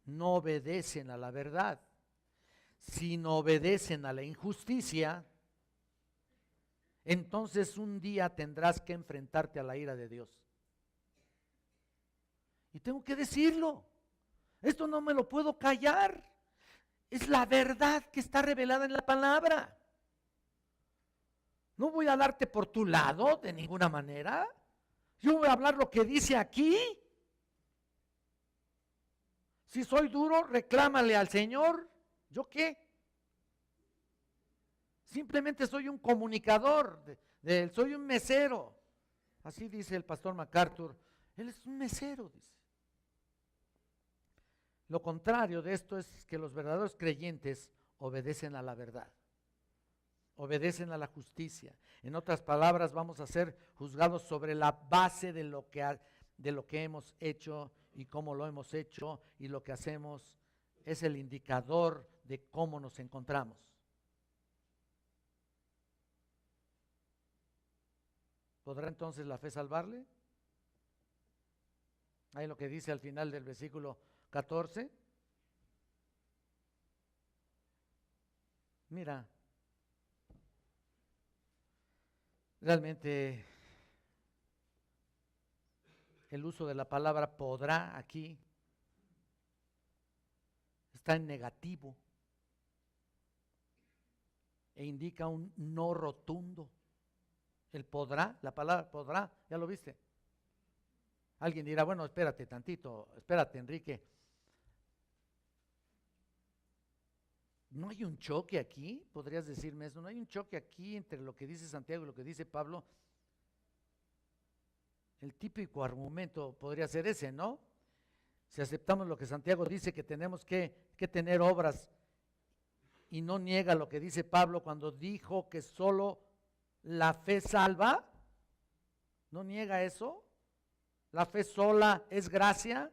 no obedecen a la verdad, sino obedecen a la injusticia, entonces un día tendrás que enfrentarte a la ira de Dios. Y tengo que decirlo, esto no me lo puedo callar, es la verdad que está revelada en la palabra. No voy a darte por tu lado de ninguna manera, yo voy a hablar lo que dice aquí. Si soy duro, reclámale al Señor, ¿yo qué? Simplemente soy un comunicador, soy un mesero. Así dice el pastor MacArthur, él es un mesero, dice. Lo contrario de esto es que los verdaderos creyentes obedecen a la verdad, obedecen a la justicia. En otras palabras, vamos a ser juzgados sobre la base de lo que hemos hecho y cómo lo hemos hecho, y lo que hacemos es el indicador de cómo nos encontramos. ¿Podrá entonces la fe salvarle? Ahí lo que dice al final del versículo 14. Mira, realmente el uso de la palabra podrá aquí está en negativo e indica un no rotundo. El podrá, la palabra podrá, ¿ya lo viste? Alguien dirá, bueno, espérate tantito, espérate, Enrique. ¿No hay un choque aquí? ¿Podrías decirme eso? ¿No hay un choque aquí entre lo que dice Santiago y lo que dice Pablo? El típico argumento podría ser ese, ¿no? Si aceptamos lo que Santiago dice, que tenemos que tener obras, y no niega lo que dice Pablo cuando dijo que solo la fe salva, ¿no niega eso? La fe sola es gracia,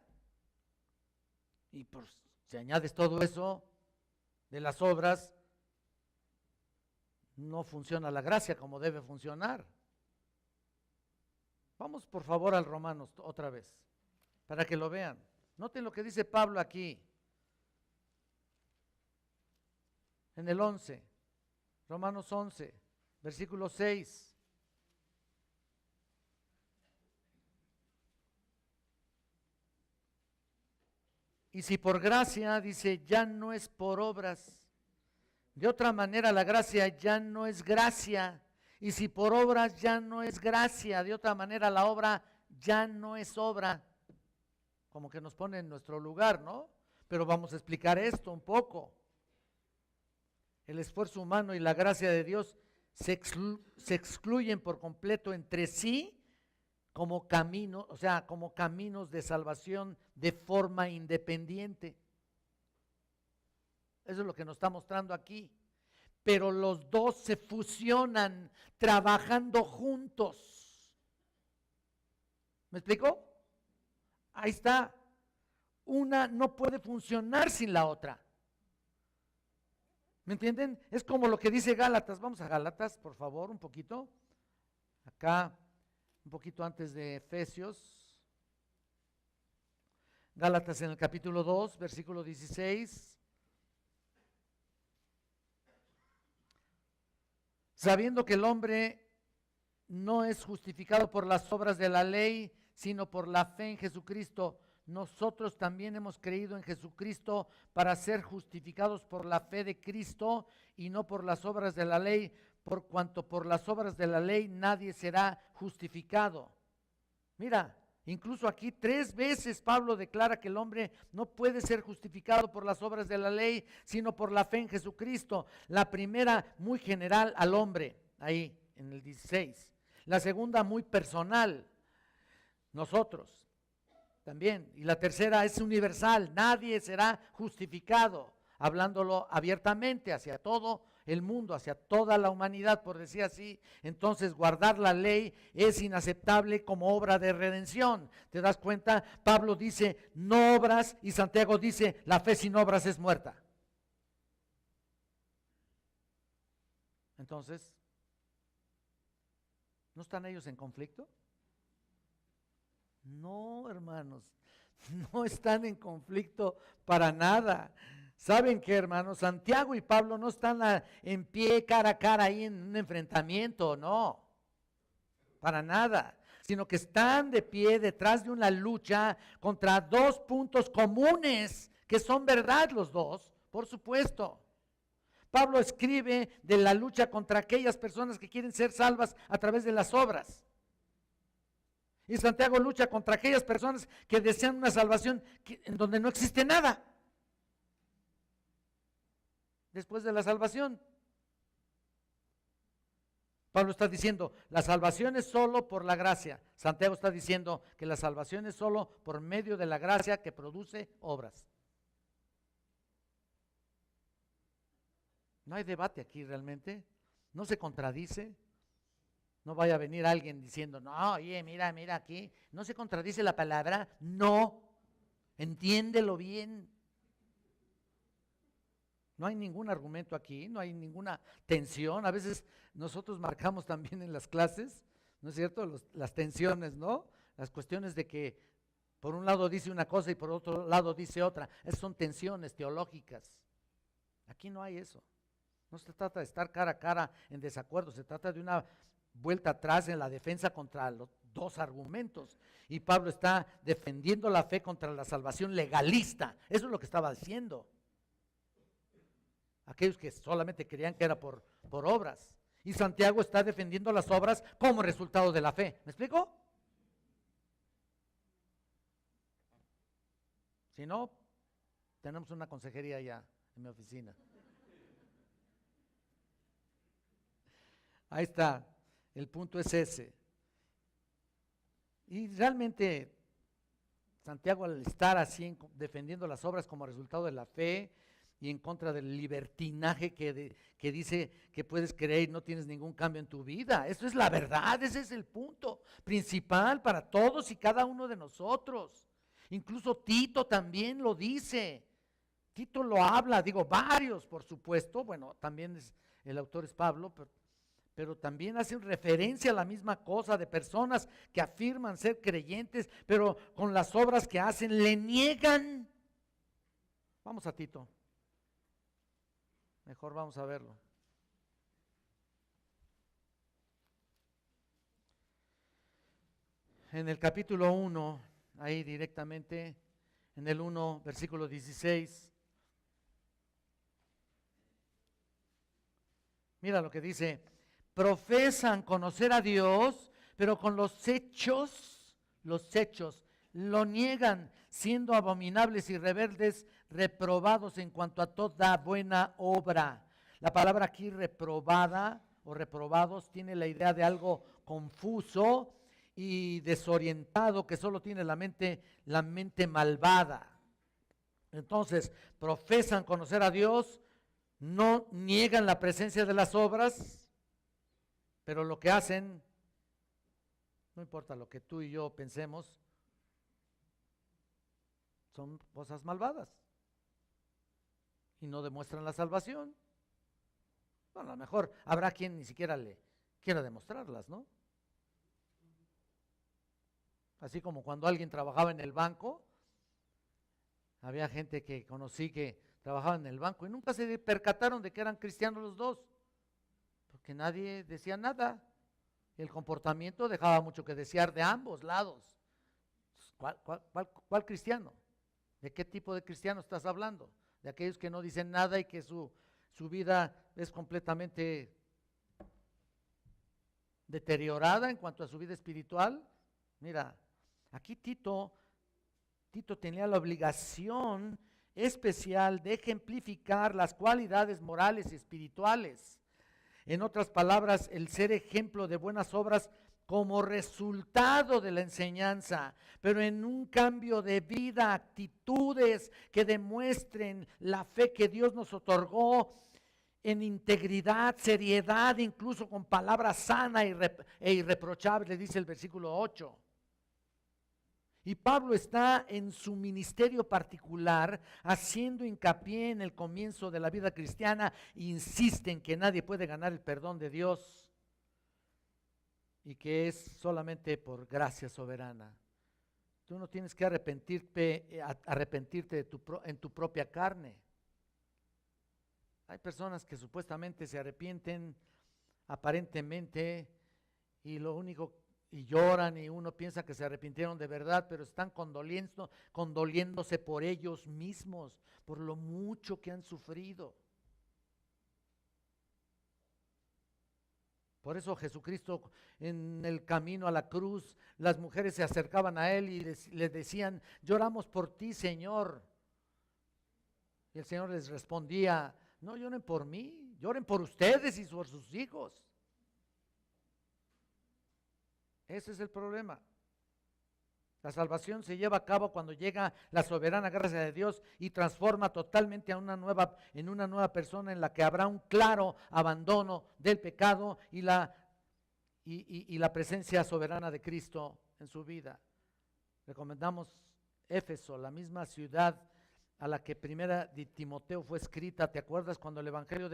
y pues si añades todo eso de las obras, no funciona la gracia como debe funcionar. Vamos por favor al Romanos otra vez, para que lo vean. Noten lo que dice Pablo aquí, en el 11, Romanos 11, versículo 6. Y si por gracia, dice, ya no es por obras. De otra manera, la gracia ya no es gracia. Y si por obras ya no es gracia, de otra manera la obra ya no es obra. Como que nos pone en nuestro lugar, ¿no? Pero vamos a explicar esto un poco. El esfuerzo humano y la gracia de Dios se excluyen por completo entre sí como caminos, o sea, como caminos de salvación de forma independiente. Eso es lo que nos está mostrando aquí. Pero los dos se fusionan trabajando juntos. ¿Me explico? Ahí está. Una no puede funcionar sin la otra. ¿Me entienden? Es como lo que dice Gálatas. Vamos a Gálatas, por favor, un poquito. Acá, un poquito antes de Efesios. Gálatas en el capítulo 2, versículo 16. Sabiendo que el hombre no es justificado por las obras de la ley, sino por la fe en Jesucristo, nosotros también hemos creído en Jesucristo para ser justificados por la fe de Cristo y no por las obras de la ley, por cuanto por las obras de la ley nadie será justificado. Mira, incluso aquí 3 veces Pablo declara que el hombre no puede ser justificado por las obras de la ley, sino por la fe en Jesucristo. La primera muy general al hombre, ahí en el 16. La segunda muy personal, nosotros también. Y la tercera es universal, nadie será justificado, hablándolo abiertamente hacia todo el mundo, hacia toda la humanidad, por decir así. Entonces guardar la ley es inaceptable como obra de redención. ¿Te das cuenta? Pablo dice no obras y Santiago dice la fe sin obras es muerta. Entonces, ¿no están ellos en conflicto? No, hermanos, no están en conflicto para nada. ¿Saben qué, hermanos? Santiago y Pablo no están en pie, cara a cara, ahí en un enfrentamiento, no, para nada, sino que están de pie detrás de una lucha contra 2 puntos comunes, que son verdad los dos, por supuesto. Pablo escribe de la lucha contra aquellas personas que quieren ser salvas a través de las obras. Y Santiago lucha contra aquellas personas que desean una salvación en donde no existe nada después de la salvación. Pablo está diciendo, la salvación es solo por la gracia. Santiago está diciendo que la salvación es solo por medio de la gracia que produce obras. No hay debate aquí realmente, no se contradice. No vaya a venir alguien diciendo, no, oye, mira aquí, no se contradice la palabra, no, entiéndelo bien. No hay ningún argumento aquí, no hay ninguna tensión. A veces nosotros marcamos también en las clases, ¿no es cierto? Las tensiones, ¿no? Las cuestiones de que Por un lado dice una cosa y por otro lado dice otra. Esas son tensiones teológicas. Aquí no hay eso. No se trata de estar cara a cara en desacuerdo, se trata de una vuelta atrás en la defensa contra los dos argumentos. Y Pablo está defendiendo la fe contra la salvación legalista. Eso es lo que estaba diciendo. Aquellos que solamente creían que era por obras. Y Santiago está defendiendo las obras como resultado de la fe. ¿Me explico? Si no, tenemos una consejería ya en mi oficina. Ahí está, el punto es ese. Y realmente Santiago, al estar así defendiendo las obras como resultado de la fe y en contra del libertinaje que dice que puedes creer y no tienes ningún cambio en tu vida, eso es la verdad, ese es el punto principal para todos y cada uno de nosotros. Incluso Tito también lo dice. Tito lo habla, digo, varios, por supuesto. Bueno, también el autor es Pablo, pero también hacen referencia a la misma cosa de personas que afirman ser creyentes, pero con las obras que hacen le niegan. Vamos a Tito. Mejor vamos a verlo. En el capítulo 1, ahí directamente, en el 1, versículo 16. Mira lo que dice: profesan conocer a Dios, pero con los hechos lo niegan, siendo abominables y rebeldes, reprobados en cuanto a toda buena obra. La palabra aquí reprobada o reprobados tiene la idea de algo confuso y desorientado, que solo tiene la mente malvada. Entonces, profesan conocer a Dios, no niegan la presencia de las obras, pero lo que hacen, no importa lo que tú y yo pensemos, son cosas malvadas y no demuestran la salvación. Bueno, a lo mejor habrá quien ni siquiera le quiera demostrarlas, ¿no? Así como cuando alguien trabajaba en el banco, había gente que conocí que trabajaba en el banco y nunca se percataron de que eran cristianos los dos, porque nadie decía nada. El comportamiento dejaba mucho que desear de ambos lados. ¿Cuál cristiano? ¿De qué tipo de cristiano estás hablando? ¿De aquellos que no dicen nada y que su vida es completamente deteriorada en cuanto a su vida espiritual? Mira, aquí Tito tenía la obligación especial de ejemplificar las cualidades morales y espirituales. En otras palabras, el ser ejemplo de buenas obras como resultado de la enseñanza, pero en un cambio de vida, actitudes que demuestren la fe que Dios nos otorgó en integridad, seriedad, incluso con palabra sana e irreprochable, dice el versículo 8. Y Pablo está en su ministerio particular haciendo hincapié en el comienzo de la vida cristiana, insiste en que nadie puede ganar el perdón de Dios y que es solamente por gracia soberana. Tú no tienes que arrepentirte en tu propia carne. Hay personas que supuestamente se arrepienten aparentemente y lloran y uno piensa que se arrepintieron de verdad, pero están condoliéndose por ellos mismos, por lo mucho que han sufrido. Por eso Jesucristo, en el camino a la cruz, las mujeres se acercaban a él y le decían: lloramos por ti, Señor. Y el Señor les respondía: no lloren por mí, lloren por ustedes y por sus hijos. Ese es el problema. La salvación se lleva a cabo cuando llega la soberana gracia de Dios y transforma totalmente en una nueva persona en la que habrá un claro abandono del pecado y la presencia soberana de Cristo en su vida. Recomendamos Éfeso, la misma ciudad a la que primera de Timoteo fue escrita. ¿Te acuerdas cuando el evangelio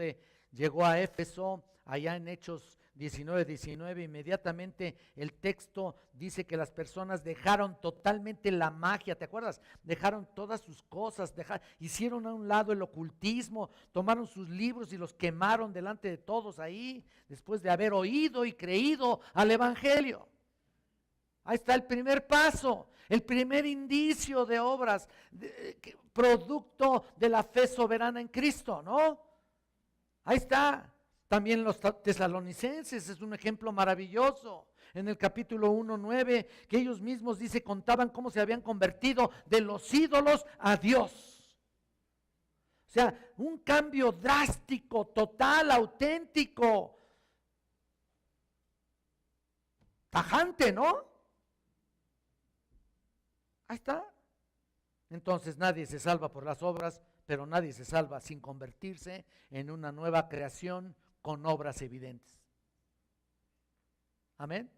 llegó a Éfeso, allá en Hechos 19:19? Inmediatamente el texto dice que las personas dejaron totalmente la magia, ¿te acuerdas? Dejaron todas sus cosas, hicieron a un lado el ocultismo, tomaron sus libros y los quemaron delante de todos ahí, después de haber oído y creído al evangelio. Ahí está el primer paso, el primer indicio de obras, producto de la fe soberana en Cristo, ¿no? Ahí está. También los tesalonicenses es un ejemplo maravilloso. En el capítulo 1:9, que ellos mismos, dice, contaban cómo se habían convertido de los ídolos a Dios. O sea, un cambio drástico, total, auténtico, tajante, ¿no? Ahí está. Entonces nadie se salva por las obras, pero nadie se salva sin convertirse en una nueva creación con obras evidentes. Amén.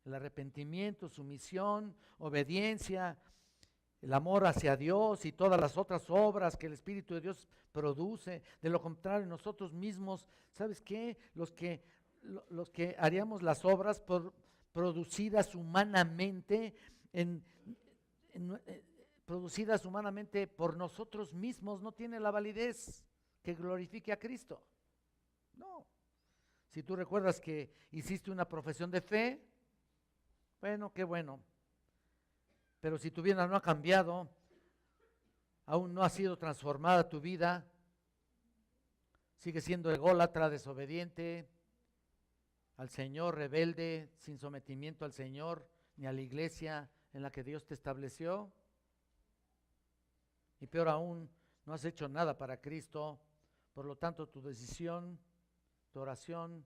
El arrepentimiento, sumisión, obediencia, el amor hacia Dios y todas las otras obras que el Espíritu de Dios produce. De lo contrario, nosotros mismos, ¿sabes qué? Los que haríamos las obras producidas humanamente, producidas humanamente por nosotros mismos, no tiene la validez que glorifique a Cristo. No. Si tú recuerdas que hiciste una profesión de fe, bueno, qué bueno. Pero si tu vida no ha cambiado, aún no ha sido transformada tu vida, sigue siendo ególatra, desobediente al Señor, rebelde, sin sometimiento al Señor, ni a la iglesia en la que Dios te estableció. Y peor aún, no has hecho nada para Cristo, por lo tanto tu decisión, tu oración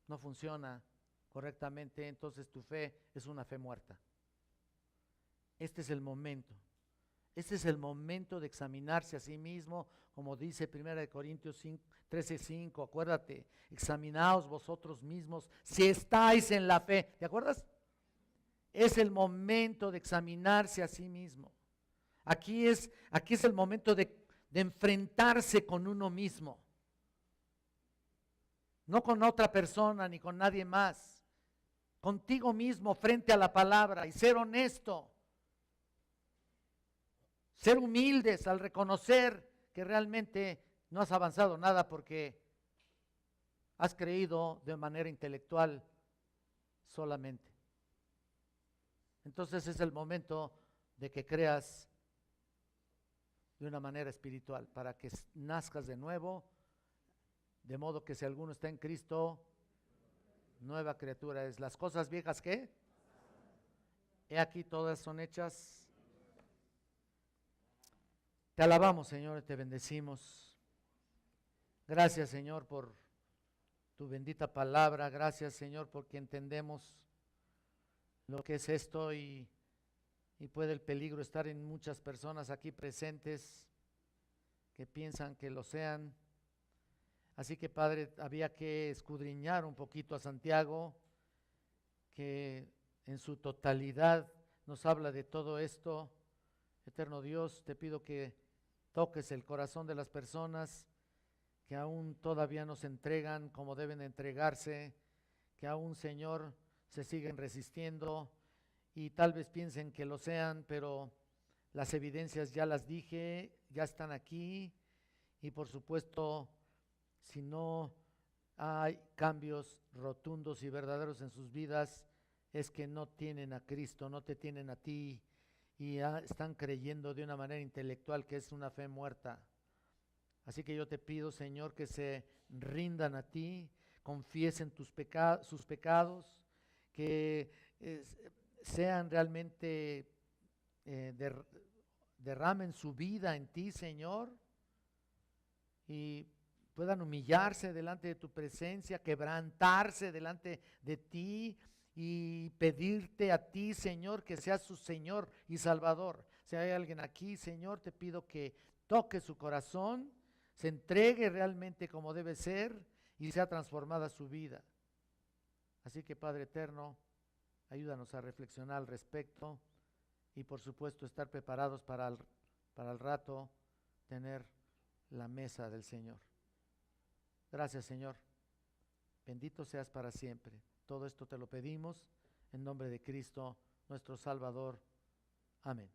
no funciona correctamente, entonces tu fe es una fe muerta. Este es el momento. Este es el momento de examinarse a sí mismo, como dice 1 Corintios 13:5, acuérdate, examinaos vosotros mismos si estáis en la fe, ¿te acuerdas? Es el momento de examinarse a sí mismo. Aquí es el momento de enfrentarse con uno mismo, no con otra persona ni con nadie más, contigo mismo frente a la palabra y ser honesto. Ser humildes al reconocer que realmente no has avanzado nada porque has creído de manera intelectual solamente. Entonces es el momento de que creas de una manera espiritual para que nazcas de nuevo, de modo que si alguno está en Cristo, nueva criatura es. Las cosas viejas, ¿qué? He aquí todas son hechas. Te alabamos, Señor, y te bendecimos. Gracias, Señor, por tu bendita palabra. Gracias, Señor, porque entendemos lo que es esto y puede el peligro estar en muchas personas aquí presentes que piensan que lo sean. Así que, Padre, había que escudriñar un poquito a Santiago, que en su totalidad nos habla de todo esto. Eterno Dios, te pido que toques el corazón de las personas que aún todavía no se entregan como deben entregarse, que aún, Señor, se siguen resistiendo y tal vez piensen que lo sean, pero las evidencias ya las dije, ya están aquí y por supuesto, si no hay cambios rotundos y verdaderos en sus vidas, es que no tienen a Cristo, no te tienen a ti y están creyendo de una manera intelectual que es una fe muerta. Así que yo te pido, Señor, que se rindan a ti, confiesen sus pecados, que sean realmente, derramen su vida en ti, Señor, y puedan humillarse delante de tu presencia, quebrantarse delante de ti y pedirte a ti, Señor, que seas su Señor y Salvador. Si hay alguien aquí, Señor, te pido que toque su corazón, se entregue realmente como debe ser y sea transformada su vida. Así que, Padre eterno, ayúdanos a reflexionar al respecto y por supuesto estar preparados para el rato tener la mesa del Señor. Gracias, Señor. Bendito seas para siempre. Todo esto te lo pedimos en nombre de Cristo, nuestro Salvador. Amén.